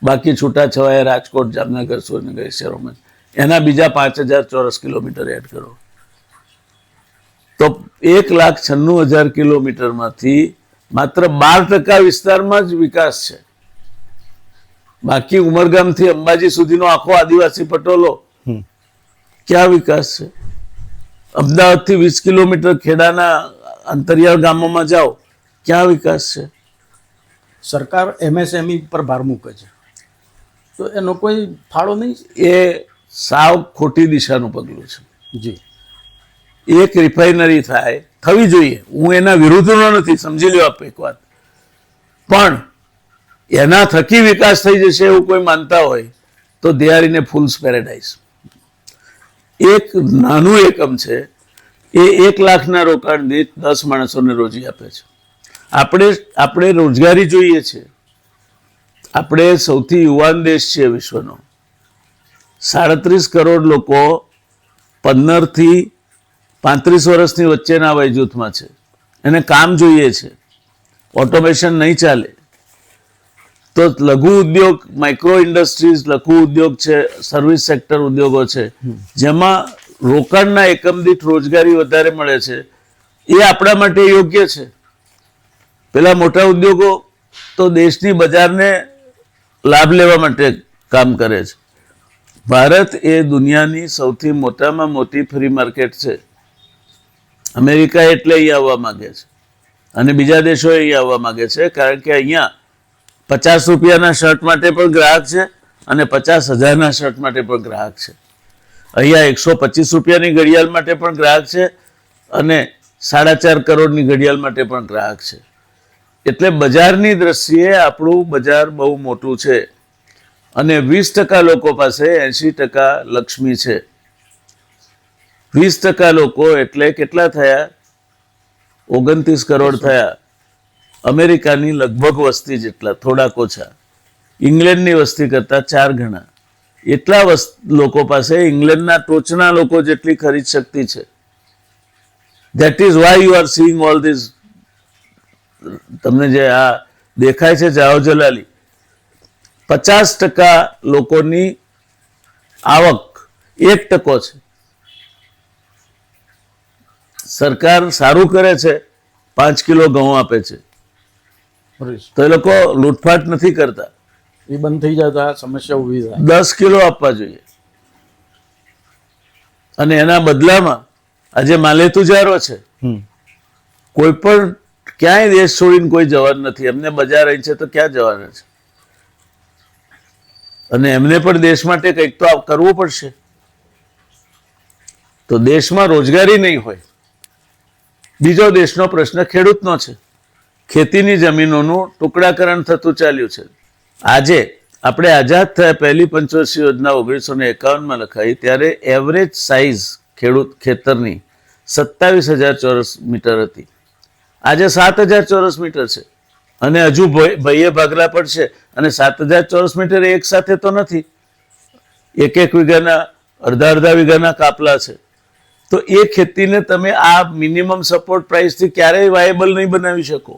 બાકી છૂટાછવાયા રાજકોટ, જામનગર, સુરેન્દ્રનગર શહેરોમાં એના બીજા 5,000 ચોરસ કિલોમીટર એડ કરો તો 1,96,000 કિલોમીટરમાંથી માત્ર 12% વિસ્તારમાં જ વિકાસ છે. બાકી ઉમરગામથી અંબાજી સુધીનો આખો આદિવાસી પટોલો, ક્યાં વિકાસ છે? અમદાવાદથી 20 કિલોમીટર ખેડાના અંતરિયાળ ગામોમાં જાઓ, ક્યાં વિકાસ છે? સરકાર MSME પર ભાર મૂકે છે, તો એનો કોઈ ફાળો નહીં? એ સાવ ખોટી દિશાનું પગલું છે. જી, એક રિફાઇનરી થાય, થવી જોઈએ, હું એના વિરુદ્ધનો નથી, સમજી લો આપ એક વાત. પણ એના થકી વિકાસ થઈ જશે એવું કોઈ માનતા હોય તો they are in A fools paradise. એક નાનું એકમ છે, એ 1 લાખના રોકાણ દીઠ 10 માણસોને રોજી આપે છે. આપણે રોજગારી જોઈએ છે. આપણે સૌથી યુવાન દેશ છે વિશ્વનો. 37 કરોડ લોકો 15 થી 35 વર્ષની વચ્ચેના વય જૂથમાં છે. એને કામ જોઈએ છે, ઓટોમેશન નહીં ચાલે. તો લઘુ ઉદ્યોગ, માઇક્રો ઇન્ડસ્ટ્રીઝ લઘુ ઉદ્યોગ છે, સર્વિસ સેક્ટર ઉદ્યોગો છે, જેમાં રોકાણના એકમ દીઠ રોજગારી વધારે મળે છે, એ આપણા માટે યોગ્ય છે. પેલા મોટા ઉદ્યોગો તો દેશની બજારને લાભ લેવા માટે કામ કરે છે. ભારત એ દુનિયાની સૌથી મોટામાં મોટી ફ્રી માર્કેટ છે. અમેરિકા એટલે અહીં આવવા માંગે છે અને બીજા દેશો અહીં આવવા માંગે છે કારણ કે અહીંયા 50 રૂપિયાના શર્ટ માટે પણ ગ્રાહક છે અને 50,000ના શર્ટ માટે પણ ગ્રાહક છે. અહીંયા 125 રૂપિયાની ઘડિયાળ માટે પણ ગ્રાહક છે અને 4.5 કરોડની ઘડિયાળ માટે પણ ગ્રાહક છે. એટલે બજારની દ્રષ્ટિએ આપણું બજાર બહુ મોટું છે અને 20% લોકો પાસે 80% લક્ષ્મી છે. 20% લોકો એટલે કેટલા થયા? 29 કરોડ થયા. અમેરિકાની લગભગ વસ્તી જેટલા, થોડાક ઓછા. ઇંગ્લેન્ડની વસ્તી કરતા 4 ગણા. એટલા લોકો પાસે ઇંગ્લેન્ડના ટોચના લોકો જેટલી ખરીદ શક્તિ છે. That is why you are seeing all this. તમને જે આ દેખાય છે જાઓ જલાલી, 50% લોકોની આવક 1% છે. સરકાર સારું કરે છે, 5 કિલો ઘઉં આપે છે, તો એ લોકો લૂંટફાટ નથી કરતા. એ બંધ થઈ જાય તો આ સમસ્યા ઊભી થાય. 10 કિલો આપવા જોઈએ અને એના બદલામાં આજે માલેતુજારો છે, કોઈ પણ ક્યાંય દેશ છોડીને કોઈ જવાનું નથી. એમને બજાર અહીં છે તો ક્યાં જવાના છે? અને એમને પણ દેશ માટે કંઈક તો કરવું પડશે. તો દેશમાં રોજગારી નહીં હોય. બીજો દેશનો પ્રશ્ન ખેડૂતનો છે. ખેતીની જમીનોનું ટુકડાકરણ થતું ચાલ્યું છે. આજે આપણે આઝાદ થયા પહેલી પંચવર્ષીય યોજના 1951માં લખાઈ ત્યારે એવરેજ સાઇઝ ખેતરની 27,000 ચોરસ મીટર હતી. આજે 7,000 ચોરસ મીટર છે અને હજુ ભાઈએ ભાગલા પડશે. અને 7,000 ચોરસ મીટર એક સાથે તો નથી, એક વીઘાના, અડધા વીઘાના કાપલા છે. તો એ ખેતીને તમે આ મિનિમમ સપોર્ટ પ્રાઇસથી ક્યારેય વાયેબલ નહીં બનાવી શકો,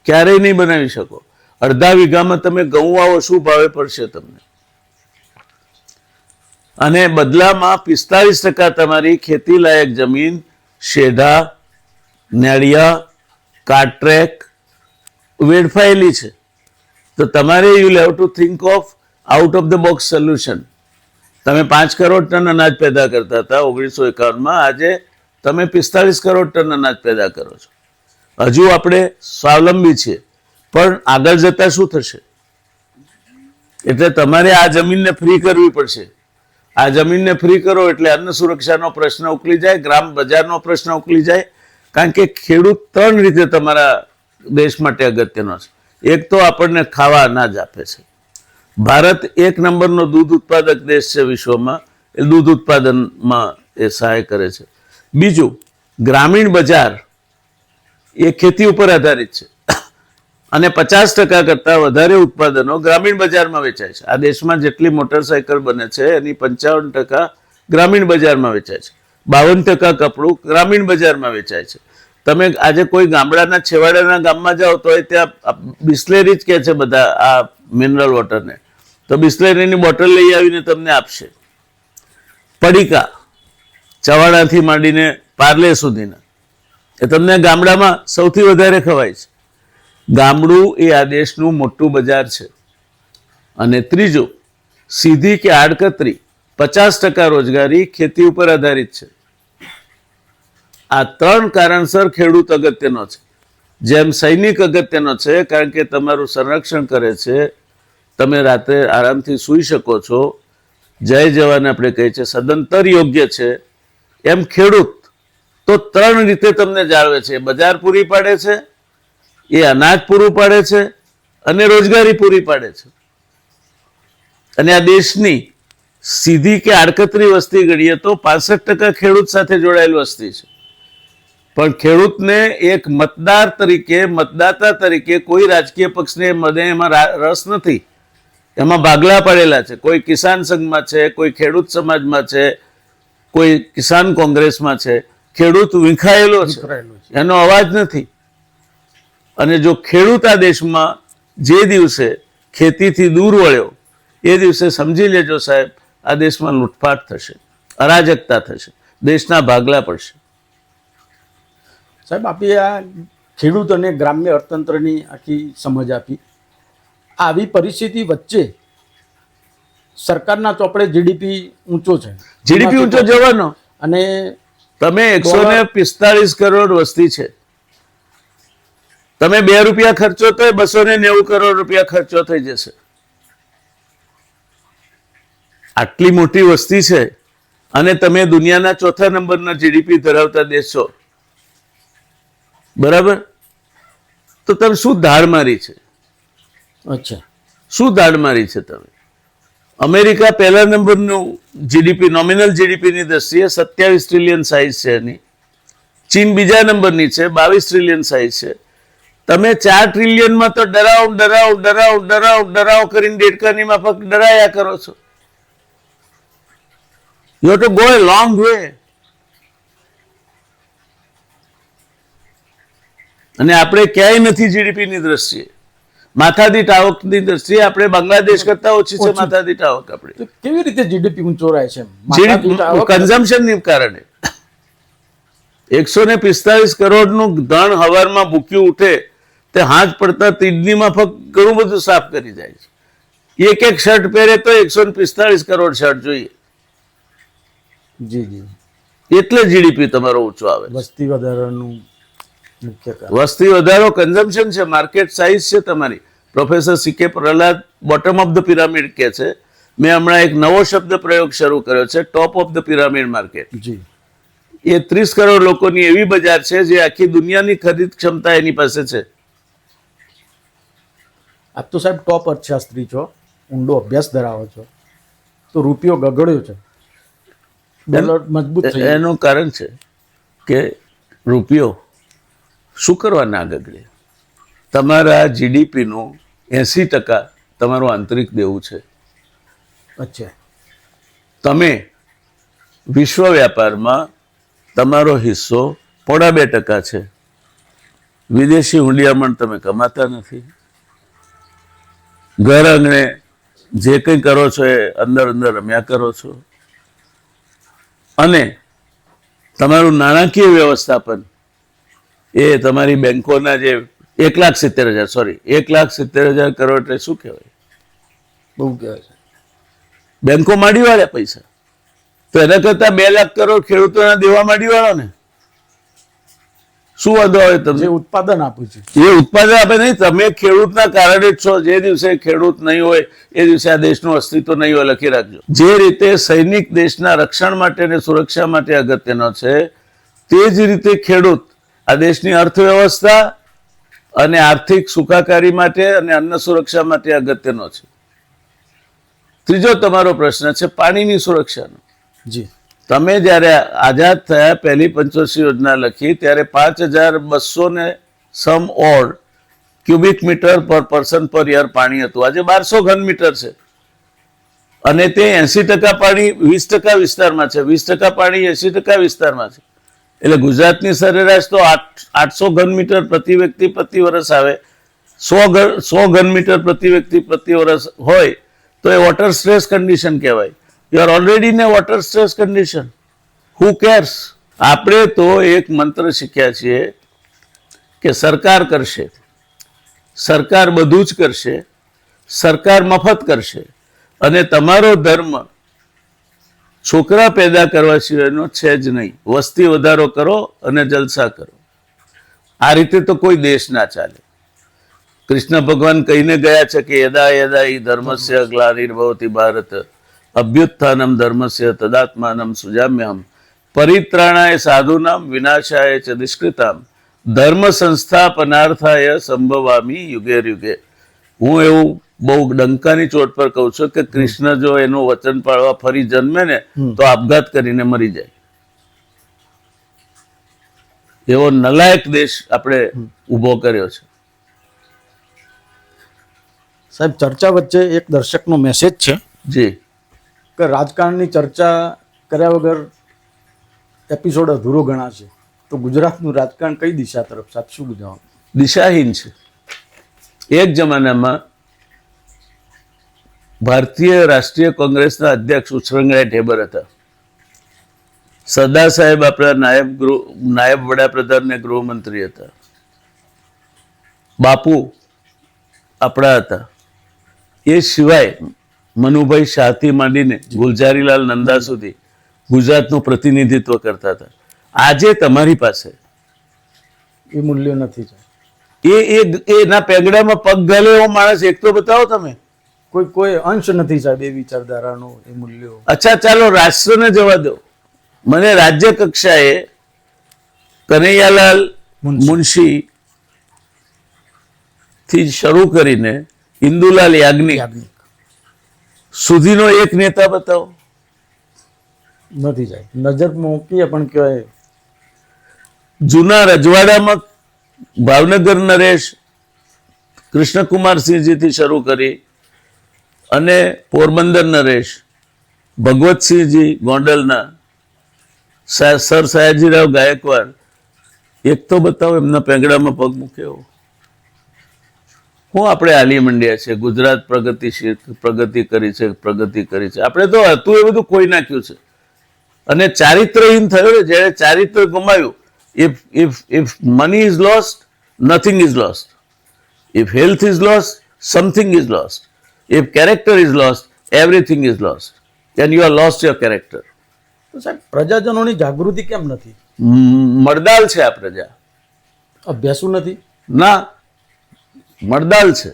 ક્યારેય નહીં બનાવી શકો. અડધા વીઘામાં તમે ઘઉં વાવો, શું ભાવે પડશે તમને? અને બદલામાં 45% તમારી ખેતી લાયક જમીન શેઢા, નેળિયા, કાટ્રેક વેડફાયેલી છે. તો તમારે you have to think of out of the box solution. તમે 5 કરોડ ટન અનાજ પેદા કરતા હતા 1951માં, આજે તમે 45 કરોડ ટન અનાજ પેદા કરો છો. હજુ આપણે સ્વાવલંબી છીએ, પણ આગળ જતા શું થશે? એટલે તમારે આ જમીનને ફ્રી કરવી પડશે. આ જમીનને ફ્રી કરો એટલે અન્ન સુરક્ષાનો પ્રશ્ન ઉકલી જાય, ગ્રામ બજારનો પ્રશ્ન ઉકલી જાય. કારણ કે ખેડૂત 3 રીતે તમારા દેશ માટે અગત્યનો છે. એક તો આપણને ખાવા અનાજ આપે છે. ભારત 1 નંબરનો દૂધ ઉત્પાદક દેશ છે વિશ્વમાં, એ દૂધ ઉત્પાદનમાં એ સહાય કરે છે. બીજું, ગ્રામીણ બજાર એ ખેતી ઉપર આધારિત છે અને 50% કરતાં વધારે ઉત્પાદનો ગ્રામીણ બજારમાં વેચાય છે. આ દેશમાં જેટલી મોટરસાયકલ બને છે એની 55% ગ્રામીણ બજારમાં વેચાય છે. 52% કપડું ગ્રામીણ બજારમાં વેચાય છે. તમે આજે કોઈ ગામડાના છેવાડાના ગામમાં જાઓ તો ત્યાં બિસ્લેરી જ કહે છે બધા આ મિનરલ વોટરને, તો બિસ્લેરીની બોટલ લઈ આવીને તમને આપશે. પડીકા ચવાણાથી માંડીને પાર્લે સુધીના એ તમને ગામડામાં સૌથી વધારે ખવાય છે. ગામડું એ આ દેશનું મોટું બજાર છે. અને ત્રીજું, સીધી કે આડકતરી 50% રોજગારી ખેતી ઉપર આધારિત છે. આ 3 કારણસર ખેડૂત અગત્યનો છે. જેમ સૈનિક અગત્યનો છે કારણ કે તમારું સંરક્ષણ કરે છે, તમે રાત્રે આરામથી સૂઈ શકો છો, જય જવાન આપણે કહીએ છીએ, સદંતર યોગ્ય છે. એમ ખેડૂત તો 3 રીતે તમને જાળવે છે. બજાર પૂરી પાડે છે, એ અનાજ પૂરું પાડે છે અને રોજગારી પૂરી પાડે છે. અને આ દેશની સીધી કે આડકતરી વસ્તી ગણીએ તો 65% ખેડૂત સાથે જોડાયેલી વસ્તી છે. પણ ખેડૂતને એક મતદાર તરીકે, મતદાતા તરીકે કોઈ રાજકીય પક્ષને એમાં રસ નથી. એમાં ભાગલા પડેલા છે. કોઈ કિસાન સંઘમાં છે, કોઈ ખેડૂત સમાજમાં છે, કોઈ કિસાન કોંગ્રેસમાં છે. ખેડૂત વિખરાયેલો છે, એનો અવાજ નથી. અને જો ખેડૂત આ દેશમાં જે દિવસે ખેતીથી દૂર વળ્યો એ દિવસે સમજી લેજો સાહેબ, આ દેશમાં લૂંટફાટ થશે, અરાજકતા થશે, દેશના ભાગલા પડશે. સાહેબ, આપી આ ખેડૂત અને ગ્રામ્ય અર્થતંત્રની આખી સમજ આપી. આવી પરિસ્થિતિ વચ્ચે સરકારના ચોપડે જીડીપી ઊંચો છે. જીડીપી ઊંચો જવાનો. અને તમે 145 કરોડ વસ્તી છે, તમે 2 રૂપિયા ખર્ચો તો 290 કરોડ રૂપિયા ખર્ચો થઈ જશે. આટલી મોટી વસ્તી છે અને તમે દુનિયાના 4થા નંબરના જીડીપી ધરાવતા દેશ છો, બરાબર? તો તમે શું ધાડ મારી છે? અચ્છા. શું ધાડ મારી છે તમે? અમેરિકા પહેલા નંબરનું જીડીપી, નોમિનલ જીડીપીની દ્રષ્ટિએ 27 ટ્રિલિયન સાઇઝ છે એની. ચીન બીજા નંબરની છે, 22 ટ્રિલિયન સાઇઝ છે. તમે 4 ટ્રિલિયનમાં તો ડરાવ કરીને દેડકાની માફક ડરાયા કરો છો. You have to go A long way. અને આપણે ક્યાંય નથી જીડીપીની દ્રષ્ટિએ, માથાદીઠ આવકની દ્રષ્ટિએ આપણે બાંગ્લાદેશ કરતા ઓછી છે માથાદીઠ આવક આપણી. તો કેવી રીતે જીડીપી ઊંચો રહે છે? કન્ઝમ્પશનની કારણે 145 કરોડનું ધન હવારમાં ભૂક્યું ઉઠે તે હાથ પડતા તીડની માફક ઘણું બધું સાફ કરી જાય છે. એક શર્ટ પહેરે તો 145 કરોડ શર્ટ જોઈએ. જી જી. એટલે જીડીપી તમારો ઊંચો આવે. વસ્તી વધારાનું મુખ્ય કારણ. વસ્તી વધારો કન્ઝમ્પશન છે, માર્કેટ સાઇઝ છે તમારી. Professor C K. Prahalad bottom of the pyramid કહે છે. મેં હમણાં એક નવો શબ્દ પ્રયોગ શરૂ કર્યો છે, top of the pyramid market. જી. એ 30 કરોડ લોકોની એવી બજાર છે જે આખી દુનિયાની ખરીદ ક્ષમતા એની પાસે છે. આપ તો સાહેબ ટોપ અર્થશાસ્ત્રી છો, ઊંડો અભ્યાસ ધરાવો છો, તો રૂપિયો ગગડ્યો છે, ડોલર મજબૂત થઈ ગયું. એનું કારણ છે કે રૂપિયો શું કરવા ના ગગડે? તમારા જીડીપીનું 80% તમારું આંતરિક દેવું છે. અચ્છા. તમે વિશ્વ વ્યાપારમાં તમારો હિસ્સો 2.5% છે. વિદેશી હુંડિયામણ તમે કમાતા નથી. ઘર આંગણે જે કંઈ કરો છો એ અંદર રમ્યા કરો છો. અને તમારું નાણાકીય વ્યવસ્થાપન એ તમારી બેંકોના જે 1,70,000 કરોડ એટલે શું કહેવાય? બહુ કહેવાય છે. બેંકો માંડી વાળ્યા પૈસા. તો એના કરતા 2 લાખ કરોડ ખેડૂતોના દેવા માંડી વાળો ને. શું વાંધો આવે તમને? જે ઉત્પાદન આપું છું એ ઉત્પાદન આપે નહીં, તમે ખેડૂતના કારણે જ છો. જે દિવસે ખેડૂત નહીં હોય એ દિવસે આ દેશનું અસ્તિત્વ નહીં હોય, લખી રાખજો. જે રીતે સૈનિક દેશના રક્ષણ માટે અને સુરક્ષા માટે અગત્યનો છે, તે જ રીતે ખેડૂત આ દેશની અર્થવ્યવસ્થા અને આર્થિક સુખાકારી માટે અને અન્ન સુરક્ષા માટે અગત્યનો છે. ત્રીજો તમારો પ્રશ્ન છે પાણીની સુરક્ષાનો. જી. તમે જ્યારે આઝાદ થયા, પહેલી પંચવર્ષીય યોજના લખી ત્યારે 5,200 ને સમ ઓડ ક્યુબિક મીટર પર પર્સન પર યર પાણી હતું. આજે 1200 ઘન મીટર છે. અને તે 80% પાણી 20% વિસ્તારમાં છે. 20% પાણી 80% વિસ્તારમાં છે. એટલે ગુજરાતની સરેરાશ તો 800 ઘન મીટર પ્રતિ વ્યક્તિ પ્રતિ વર્ષ આવે. 100 ઘન મીટર પ્રતિ વ્યક્તિ પ્રતિ વર્ષ હોય તો એ વોટર સ્ટ્રેસ કન્ડિશન કહેવાય. You are already in A water stress condition. Who cares? આપણે તો એક મંત્ર શીખ્યા છીએ કે સરકાર કરશે, સરકાર બધું જ કરશે, સરકાર મફત કરશે, અને તમારો ધર્મ છોકરા પેદા કરવા સિવાયનો છે જ નહીં. વસ્તી વધારો કરો અને જલસા કરો. આ રીતે તો કોઈ દેશ ના ચાલે. કૃષ્ણ ભગવાન કહીને ગયા છે કે યદા યદા ઈ ધર્મસ્ય ગ્લાનિર્ભવતિ ભારત અભ્યુત્થાનમ ધર્મસ્ય તદાત્માનમ સુજામ્યહમ પરિત્રાણાય સાધુનામ વિનાશાય ચ નિષ્કૃતામ ધર્મ સંસ્થાપનાર્થાય સંભવામી યુગે યુગે. હું એવું બહુ ડંકાની ચોટ પર કહું છું કે કૃષ્ણ જો એનું વચન પાળવા ફરી જન્મે ને તો આપઘાત કરીને મરી જાય. એવો નલાયક દેશ આપણે ઊભો કર્યો છે. સાહેબ, ચર્ચા વચ્ચે એક દર્શકનો મેસેજ છે જી કે રાજકારણની ચર્ચા કર્યા વગર એપિસોડ અધૂરો ગણાશે, તો ગુજરાતનું રાજકારણ કઈ દિશા તરફ સાહેબ શું બુજાવવાનું? દિશાહીન છે. એક જમાનામાં ભારતીય રાષ્ટ્રીય કોંગ્રેસના અધ્યક્ષ ઉછરંગરાય ઠેબર હતા. સરદાર સાહેબ આપણા નાયબ વડાપ્રધાન ને ગૃહમંત્રી હતા. બાપુ આપણા હતા. એ સિવાય મનુભાઈ શાહથી માંડીને ગુલઝારીલાલ નંદા સુધી ગુજરાતનું પ્રતિનિધિત્વ કરતા હતા. આજે તમારી પાસે એ મૂલ્યો નથી. એના પેગડામાં પગ ઘાલે એવો માણસ એક તો બતાવો તમે. કોઈ અંશ નથી સાહેબ એ વિચારધારાનો, એ મૂલ્યો. અચ્છા, ચાલો રાષ્ટ્રને જવા દો. મને રાજ્ય કક્ષાએ કનૈયાલાલ મુનશી થી શરૂ કરીને ઇન્દુલાલ યાજ્ઞિક સુધીનો એક નેતા બતાવો. નથી સાહેબ, નજર મૂકીએ પણ કહેવાય. જૂના રજવાડામાં ભાવનગર નરેશ કૃષ્ણકુમારસિંહજીથી શરૂ કરી અને પોરબંદર નરેશ ભગવતસિંહજી ગોંડલના સર સયાજીરાવ ગાયકવાડ, એક તો બતાવો એમના પેંગડામાં પગ મૂક્યો. હું આપણે આલી મંડ્યા છે, ગુજરાત પ્રગતિ કરી છે. આપણે તો હતું એ બધું કોઈ નાખ્યું છે અને ચારિત્રહીન થયો ને. જ્યારે ચારિત્ર ગુમાવ્યું, if money is lost, nothing is lost. If health is lost, something is lost. If character is lost, everything is lost. And you have lost your character. તો સાહેબ, પ્રજાજનોની જાગૃતિ કેમ નથી? મરદાલ છે આ પ્રજા. અભ્યાસુ નથી? ના, મરદાલ છે.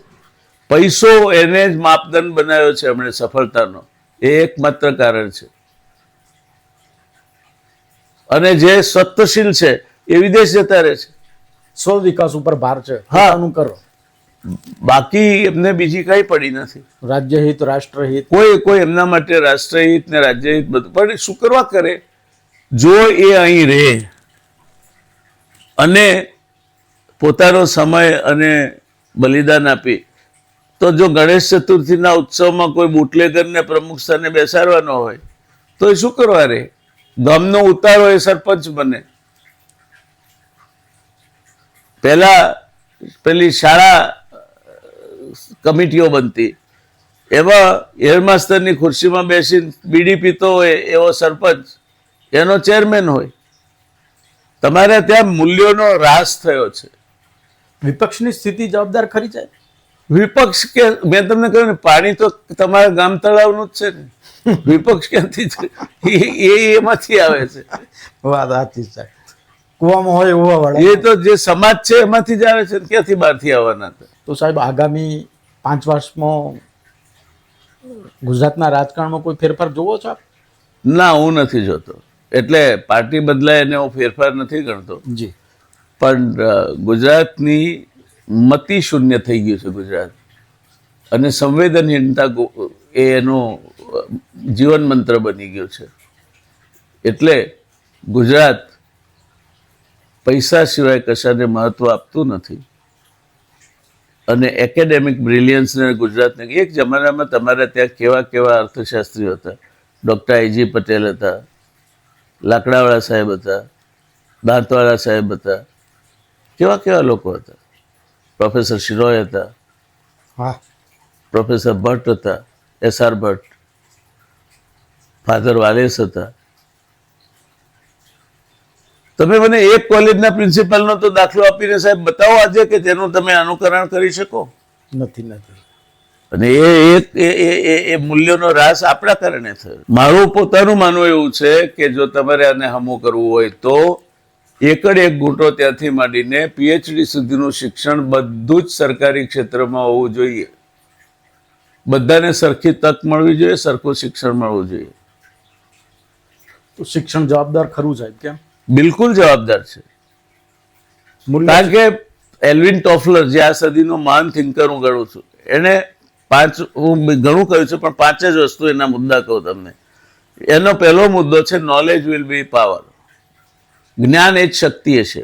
પૈસો એને જ માપદંડ બનાવ્યો છે એમણે સફળતાનો. એ એકમાત્ર કારણ છે. અને જે સત્વશીલ છે એ વિદેશ જતા રહે છે. સ્વ વિકાસ ઉપર ભાર છે. હા. પોતાનું કરો. બાકી એમને બીજી કઈ પડી નથી. રાજ્યહિત, રાષ્ટ્રહિત. કોઈ એમના માટે રાષ્ટ્રહિત ને રાજ્યહિત બધું. પણ શું કરવા કરે? જો એ અહીં રહે અને પોતાનો સમય અને બલિદાન આપી, તો જો ગણેશ ચતુર્થીના ઉત્સવમાં કોઈ બુટલેગરને પ્રમુખ સ્થાને બેસાડવાનો હોય તો એ શું કરવા રહે? ગામનો ઉતારો એ સરપંચ બને. પેલી શાળા કમિટીઓ બનતી, એમાં હેડમાસ્ટરની ખુરશીમાં બેસીને બીડી પીતો હોય એવો સરપંચ એનો ચેરમેન હોય. તમારે ત્યાં મૂલ્યોનો હ્રાસ થયો છે. વિપક્ષની સ્થિતિ જવાબદાર ખરી છે? વિપક્ષ કે મેં તમને કહ્યું ને, પાણી તો તમારા ગામ તળાવનું જ છે ને. વિપક્ષ ક્યાંથી છે? એમાંથી આવે છે. વાત સાચી છે. કુવામાં હોય એવા વાળા. એ તો જે સમાજ છે એમાંથી જ આવે છે. ક્યાંથી બહારથી આવવાના હતા? તો સાહેબ, આગામી 5 વર્ષમાં ગુજરાતના રાજકારણમાં કોઈ ફેરફાર જોવો છો આપ? ના, હું નથી જોતો. એટલે પાર્ટી બદલાય એને હું ફેરફાર નથી ગણતો. જી. પણ ગુજરાતની મતિ શૂન્ય થઈ ગયું છે ગુજરાત. અને સંવેદનહીનતા એ એનો જીવન મંત્ર બની ગયો છે. એટલે ગુજરાત પૈસા સિવાય કશાને મહત્વ આપતું નથી. અને એકેડેમિક બ્રિલિયન્સને ગુજરાતને, એક જમાનામાં તમારા ત્યાં કેવા કેવા અર્થશાસ્ત્રીઓ હતા. ડૉક્ટર આઈજી પટેલ હતા, લાકડાવાળા સાહેબ હતા, દાંતવાળા સાહેબ હતા, કેવા કેવા લોકો હતા. પ્રોફેસર શિરોય હતા, હા, પ્રોફેસર ભટ્ટ હતા, SR ભટ્ટ, ફાધર વાલેસ હતા. તમે મને એક કોલેજના પ્રિન્સિપાલનો તો દાખલો આપીને સાહેબ બતાવો આજે કે તેનું તમે અનુકરણ કરી શકો. નથી. અને એ મૂલ્યોનો હ્રાસ આપણા કારણે થયો. મારું પોતાનું માનવું એવું છે કે જો તમારે આને હમું કરવું હોય તો એકડ એક ઘૂંટો ત્યાંથી માંડીને PhD સુધીનું શિક્ષણ બધું જ સરકારી ક્ષેત્રમાં હોવું જોઈએ. બધાને સરખી તક મળવી જોઈએ, સરખું શિક્ષણ મળવું જોઈએ. તો શિક્ષણ જવાબદાર ખરું સાહેબ? કેમ? બિલકુલ જવાબદાર છે. કારણ કે એલ્વિન ટોફલર, જે આ સદીનો મહાન થિંકર હું ગણું છું, એને હું ઘણું કહ્યું છું પણ 5 જ વસ્તુ એના મુદ્દા કહું તમને. એનો પહેલો મુદ્દો છે નોલેજ વિલ બી પાવર. જ્ઞાન એ જ શક્તિ હશે.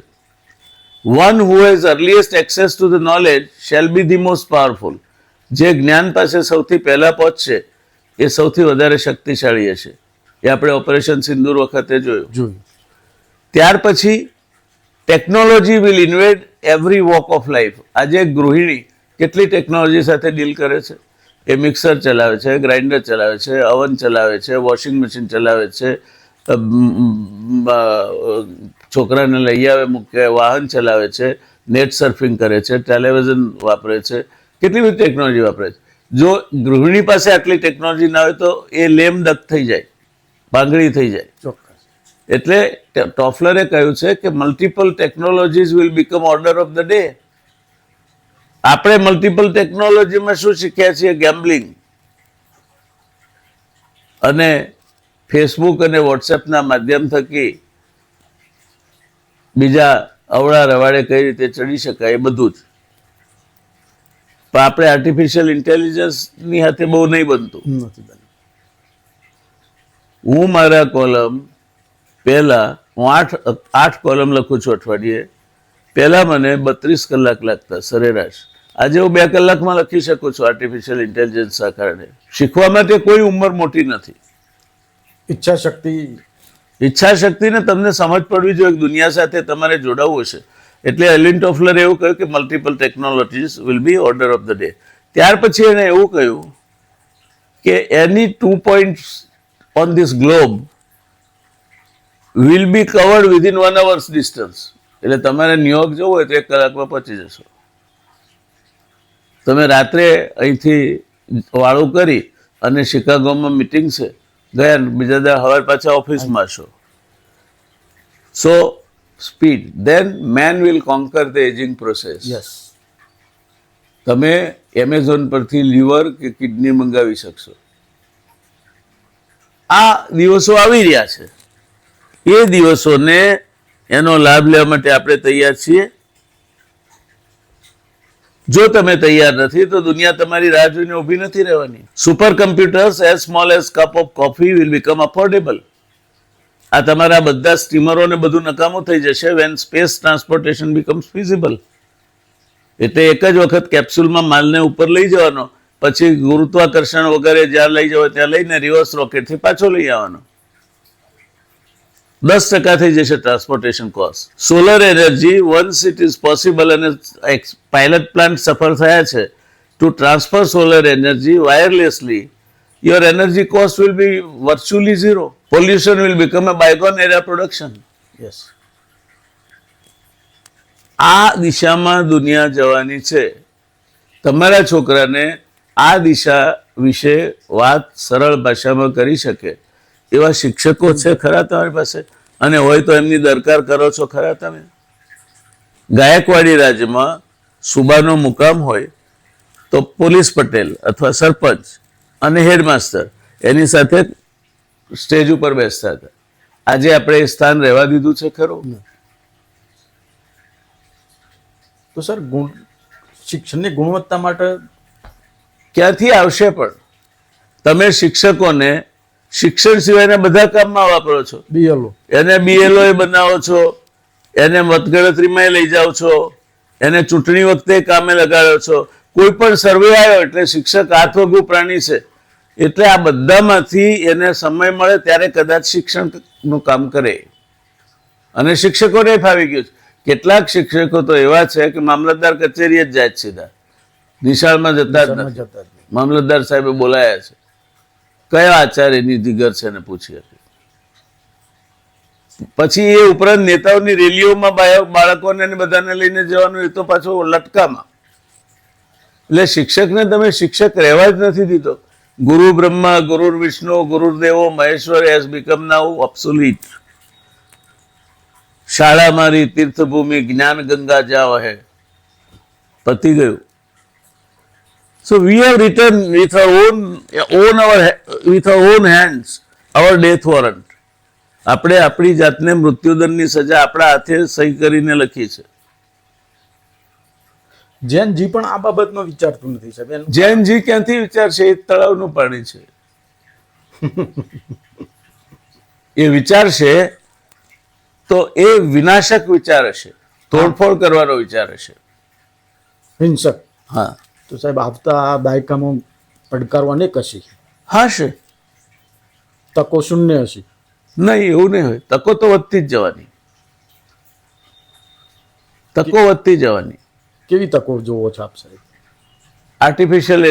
One who has earliest access to the knowledge shall be the most powerful. જે જ્ઞાન પાસે સૌથી પહેલા પહોંચશે એ સૌથી વધારે શક્તિશાળી હશે. એ આપણે ઓપરેશન સિંદૂર વખતે જોયું. ત્યાર પછી technology will invade every walk of life. આજે એક ગૃહિણી કેટલી ટેકનોલોજી સાથે ડીલ કરે છે. એ મિક્સર ચલાવે છે, ગ્રાઇન્ડર ચલાવે છે, અવન ચલાવે છે, વોશિંગ મશીન ચલાવે છે, છોકરાને લઈ આવે મૂકે, વાહન ચલાવે છે, નેટ સર્ફિંગ કરે છે, ટેલિવિઝન વાપરે છે, કેટલી બધી ટેકનોલોજી વાપરે છે. જો ગૃહિણી પાસે આટલી ટેકનોલોજી ના હોય તો એ લેમ ડક થઈ જાય, પાંગળી થઈ જાય. ચોક્કસ. એટલે ટોફલરે કહ્યું છે કે multiple technologies will become order of the day. આપણે મલ્ટિપલ ટેકનોલોજીમાં શું શીખ્યા છીએ? ગેમ્બલિંગ અને ફેસબુક અને વોટ્સએપના માધ્યમ થકી બીજા અવળા રવાડે કઈ રીતે ચડી શકાય એ બધું જ. પણ આપણે આર્ટિફિશિયલ ઇન્ટેલિજન્સની સાથે બહુ નહીં બનતું. નથી બનતું. હું મારા કોલમ પહેલા હું આઠ કોલમ લખું છું અઠવાડિયે. પહેલા મને 32 કલાક લાગતા સરેરાશ. આજે હું 2 કલાકમાં લખી શકું છું આર્ટિફિશિયલ ઇન્ટેલિજન્સના કારણે. શીખવા માટે કોઈ ઉંમર મોટી નથી. ઈચ્છા શક્તિને તમને સમજ પડવી જોઈએ દુનિયા સાથે તમારે જોડાવવું હશે. એટલે એલિન ટોફલરે એવું કહ્યું કે multiple technologies will be order of the day. ત્યાર પછી એને એવું કહ્યું કે એની 2 points on this globe will be covered within 1 hour's distance. એટલે તમારે ન્યુયોર્ક જવું હોય તો 1 કલાકમાં પહોંચી જશો. તમે રાત્રે અહીંથી વાળું કરી અને શિકાગોમાં મિટિંગ છે ગયા, બીજા દર સવાર પાછા ઓફિસમાં છો. So speed, then man will conquer the ageing process. તમે એમેઝોન પરથી લીવર કે કિડની મંગાવી શકશો. આ દિવસો આવી રહ્યા છે. એ દિવસોને એનો લાભ લેવા માટે આપણે તૈયાર છીએ. જો તમે તૈયાર નથી તો દુનિયા તમારી રાહ જોઈને ઊભી નથી રહેવાની. Super computers as small as cup of coffee will become affordable. આ તમારા બધા સ્ટીમરોને બધું નકામું થઈ જશે when space transportation becomes feasible. એટલે એક જ વખત કેપ્સ્યુલમાં માલને ઉપર લઈ જવાનો, પછી ગુરુત્વાકર્ષણ વગેરે જ્યાં લઈ જવો ત્યાં લઈને રિવર્સ રોકેટથી પાછો લઈ આવવાનો. 10% થઈ જશે transportation cost. Solar energy once it is possible, અને પાયલટ પ્લાન્ટ સફળ થયા છે to transfer solar energy wirelessly, your energy cost will be virtually zero. Pollution will become a bygone era production. આ દિશામાં દુનિયા જવાની છે. તમારા છોકરાને આ દિશા વિશે વાત સરળ ભાષામાં કરી શકે એવા શિક્ષકો છે ખરા તમારી પાસે? અને હોય તો એમની દરકાર કરો છો ખરા તમે? ગાયકવાડી રાજ્યમાં સુબાનો મુકામ હોય તો પોલીસ પટેલ અથવા સરપંચ અને હેડમાસ્ટર એની સાથે સ્ટેજ ઉપર બેસતા હતા. આજે આપણે એ સ્થાન રહેવા દીધું છે ખરું? તો સર શિક્ષણની ગુણવત્તા માટે ક્યાંથી આવશે? પણ તમે શિક્ષકોને શિક્ષણ સિવાયના બધા કામમાં વાપરો છો. એને BLO બનાવો છો, એને મતગણતરીમાં લઈ જાઓ છો, એને ચૂંટણી વખતે કામે લગાડો છો. કોઈ પણ સર્વે આવ્યો એટલે શિક્ષક આત્મગુ પ્રાણી છે. એટલે આ બધામાંથી એને સમય મળે ત્યારે કદાચ શિક્ષણનું કામ કરે. અને શિક્ષકોને ફાવી ગયું છે. કેટલાક શિક્ષકો તો એવા છે કે મામલતદાર કચેરીએ જ જાય છે સીધા, નિશાળમાં જતા જ નથી. મામલતદાર સાહેબે બોલાયા છે, કયા આચાર્યની જીગર છે ને પૂછી હતી. પછી એ ઉપરાંત નેતાઓની રેલીઓમાં બાળકોને બધાને લઈને જવાનું, એ તો પાછો લટકામાં. એટલે શિક્ષકને તમે શિક્ષક રહેવા જ નથી દીધો. ગુરુ બ્રહ્મા, ગુરુ વિષ્ણુ, ગુરુદેવો મહેશ્વર હેઝ બીકમ નાઉ ઓબ્સોલીટ. શાળા મારી તીર્થભૂમિ, જ્ઞાન ગંગા જા વહે, પતી ગયું. So we have written with our own hands our death warrant. આપણે આપણી જાતને મૃત્યુદંડની સજા આપણા હાથે સહી કરીને લખી છે. જૈનજી પણ આ બાબતમાં વિચારતું નથી સાહેબ. જૈનજી ક્યાંથી વિચારશે? એ તળાવનું પાણી છે. એ વિચારશે તો એ વિનાશક વિચાર હશે, તોડફોડ કરવાનો વિચાર હશે, હિંસક. હા. તો સાહેબ આવતા દાયકામાં પડકારો અનેક હશે. હશે, તકો શૂન્ય હશે? નહીં, એવું નહીં હોય. તકો તો વધતી જ જવાની. તકો વધતી જવાની. કેવી તકો જોવો છો આપ સાહેબ? આર્ટિફિશિયલ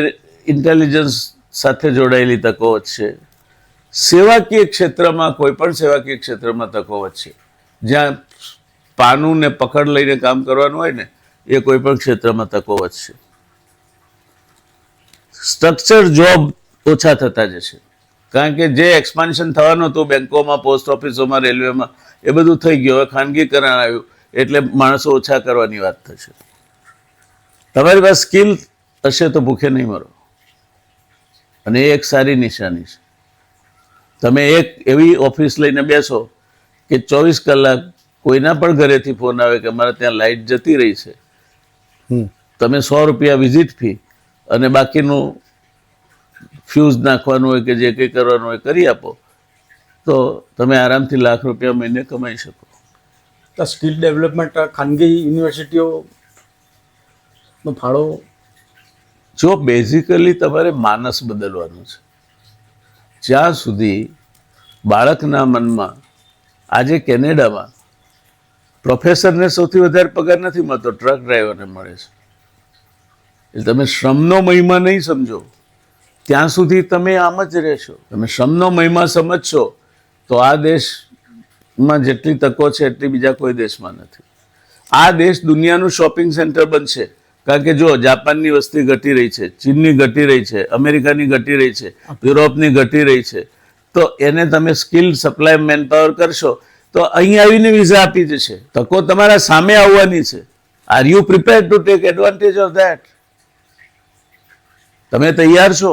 ઇન્ટેલિજન્સ સાથે જોડાયેલી તકો વધશે. સેવાકીય ક્ષેત્રમાં, કોઈ પણ સેવાકીય ક્ષેત્રમાં તકો વધશે. જ્યાં પાનું ને પકડ લઈને કામ કરવાનું હોય ને, એ કોઈ પણ ક્ષેત્રમાં તકો વધશે. સ્ટ્રક્ચર જોબ ઓછા થતા જશે, કારણ કે જે એક્સપાન્શન થવાનું હતું બેંકોમાં, પોસ્ટ ઓફિસોમાં, રેલવેમાં, એ બધું થઈ ગયું. હવે ખાનગીકરણ આવ્યું એટલે માણસો ઓછા કરવાની વાત થશે. તમારી પાસે સ્કિલ હશે તો ભૂખે નહીં મરો, અને એ એક સારી નિશાની છે. તમે એક એવી ઓફિસ લઈને બેસો કે 24 કલાક કોઈના પણ ઘરેથી ફોન આવે કે અમારે ત્યાં લાઇટ જતી રહી છે, તમે 100 રૂપિયા વિઝિટ ફી અને બાકીનું ફ્યુઝ નાખવાનું હોય કે જે કંઈ કરવાનું હોય કરી આપો તો તમે આરામથી ₹1,00,000 મહિને કમાઈ શકો. તો સ્કિલ ડેવલપમેન્ટ ખાનગી યુનિવર્સિટીઓનો ફાળો જો બેઝિકલી તમારે માનસ બદલવાનું છે, જ્યાં સુધી બાળકના મનમાં આજે કેનેડામાં પ્રોફેસરને સૌથી વધારે પગાર નથી મળતો, ટ્રક ડ્રાઈવરને મળે છે. એટલે તમે શ્રમનો મહિમા નહીં સમજો ત્યાં સુધી તમે આમ જ રહેશો. તમે શ્રમનો મહિમા સમજશો તો આ દેશમાં જેટલી તકો છે એટલી બીજા કોઈ દેશમાં નથી. આ દેશ દુનિયાનું શોપિંગ સેન્ટર બનશે. કારણ કે જો જાપાનની વસ્તી ઘટી રહી છે, ચીનની ઘટી રહી છે, અમેરિકાની ઘટી રહી છે, યુરોપની ઘટી રહી છે, તો એને તમે સ્કિલ સપ્લાય મેનપાવર કરશો તો અહીં આવીને વિઝા આપી જશે. તકો તમારા સામે આવવાની છે. Are you prepare to take advantage of that? તમે તૈયાર છો?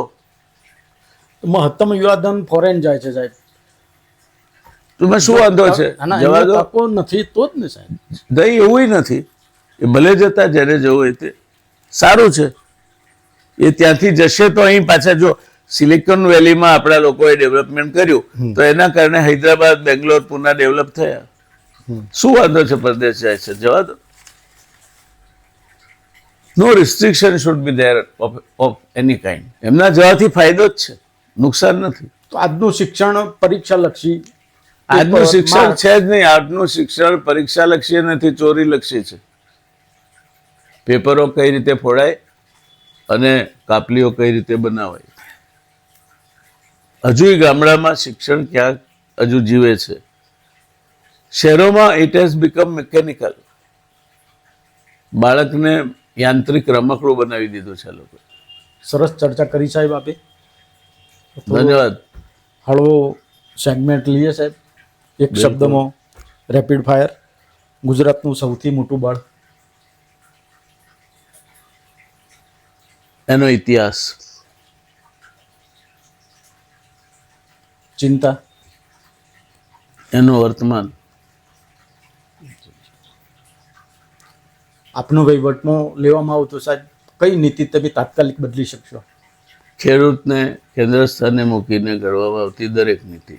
મહત્તમ યુવાધન ફોરેન જાય છે સાહેબ. તમે શું વાંધો છે? જવા દો. તકો નથી તો જ ને સાહેબ. દહીં એવું નથી. એ ભલે જતા જેને જવું હોય તે સારું છે. એ ત્યાંથી જશે તો અહીં પાછા જો સિલિકોન વેલીમાં આપણા લોકોએ ડેવલપમેન્ટ કર્યું તો એના કારણે હૈદરાબાદ, બેંગ્લોર, પુના ડેવલપ થયા. શું વાંધો છે? પરદેશ જાય છે, જવા દો. No restriction should be there of any kind. એમના જવાથી ફાયદો જ છે, નુકસાન નથી. તો આજનું શિક્ષણ પરીક્ષાલક્ષી આજનું શિક્ષણ છે જ નહીં. આજનું શિક્ષણ પરીક્ષાલક્ષી નથી, ચોરીલક્ષી છે. પેપરો કઈ રીતે ફોડાય અને કાપલીઓ કઈ રીતે બનાવાય. હજુ ગામડામાં શિક્ષણ ક્યાંક હજુ જીવે છે. શહેરોમાં ઇટ હેઝ બીકમ મિકેનિકલ. બાળકને યાંત્રિક રમકડું બનાવી દીધું છે લોકો. સરસ ચર્ચા કરી સાહેબ આપે. ધન્યવાદ. હળવો સેગમેન્ટ લઈએ સાહેબ. એક શબ્દમાં રેપિડ ફાયર. ગુજરાતનું સૌથી મોટું બળ. એનો ઇતિહાસ. ચિંતા. એનું વર્તમાન. આપનો વહીવટમાં લેવામાં આવતો સાહેબ કઈ નીતિ તમે તાત્કાલિક બદલી શકશો? ખેડૂતને કેન્દ્ર સ્થાને મૂકીને ઘડવામાં આવતી દરેક નીતિ.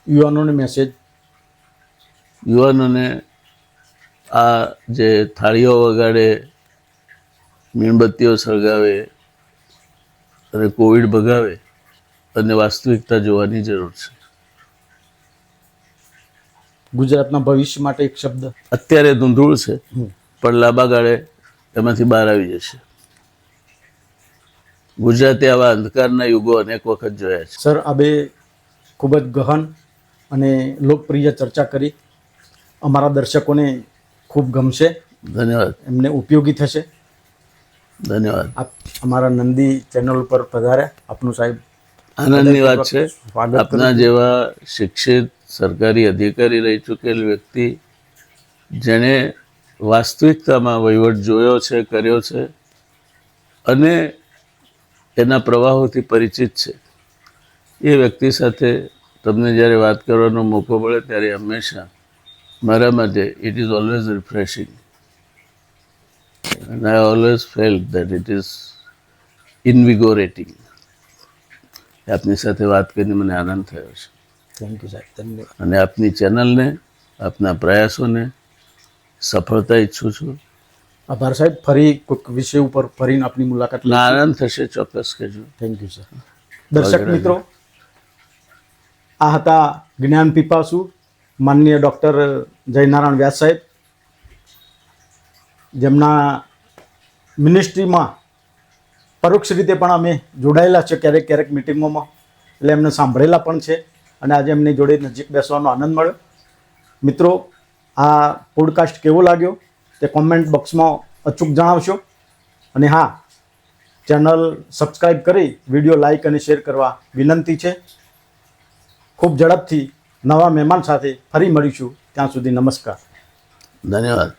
યુવાનોને મેસેજ. યુવાનોને આ જે થાળીઓ વગાડે, મીણબત્તીઓ સળગાવે અને કોવિડ ભગાવે અને વાસ્તવિકતા જોવાની જરૂર છે. ગુજરાતના ભવિષ્ય માટે એક શબ્દ. અત્યારે ધૂંધળું છે પણ લાંબા ગાળે એમાંથી બહાર આવી જશે. ગુજરાતે આવા અંધકારના યુગો અનેક વખત જોયા છે. સર આ બે ખૂબ જ ગહન અને લોકપ્રિય ચર્ચા કરી. અમારા દર્શકોને ખૂબ ગમશે. ધન્યવાદ. એમને ઉપયોગી થશે. ધન્યવાદ. આપ અમારા નંદી ચેનલ ઉપર પધાર્યા. આપનું સાહેબ આનંદની વાત છે. સ્વાગત આપના જેવા શિક્ષિત સરકારી અધિકારી રહી ચૂકેલ વ્યક્તિ જેણે વાસ્તવિકતામાં વહીવટ જોયો છે, કર્યો છે અને એના પ્રવાહોથી પરિચિત છે, એ વ્યક્તિ સાથે તમને જ્યારે વાત કરવાનો મોકો મળે ત્યારે હંમેશા મારા માટે it is always refreshing and I always felt that it is invigorating. આપની સાથે વાત કરીને મને આનંદ થયો છે. થેન્ક યુ સાહેબ. ધન્યવાદ. અને આપની ચેનલને, આપના પ્રયાસોને સફળતા ઈચ્છું છું. આભાર સાહેબ. ફરી કોઈક વિષય ઉપર ફરીને આપની મુલાકાત લઈશું. આનંદ થશે, ચોક્કસ કહેજો. Thank you sir. દર્શક મિત્રો, આ હતા જ્ઞાન પીપાસુ માનનીય ડૉક્ટર જયનારાયણ વ્યાસ સાહેબ, જેમના મિનિસ્ટ્રીમાં પરોક્ષ રીતે પણ અમે જોડાયેલા છે ક્યારેક ક્યારેક મિટિંગોમાં, એટલે એમને સાંભળેલા પણ છે અને આજે એમની જોડે નજીક બેસવાનો આનંદ મળ્યો. મિત્રો, આ પોડકાસ્ટ કેવો લાગ્યો તે કોમેન્ટ બોક્સમાં અચૂક જણાવશો. અને હા, ચેનલ સબસ્ક્રાઈબ કરી વિડીયો લાઈક અને શેર કરવા વિનંતી છે. ખૂબ ઝડપથી નવા મહેમાન સાથે ફરી મળીશું. ત્યાં સુધી નમસ્કાર. ધન્યવાદ.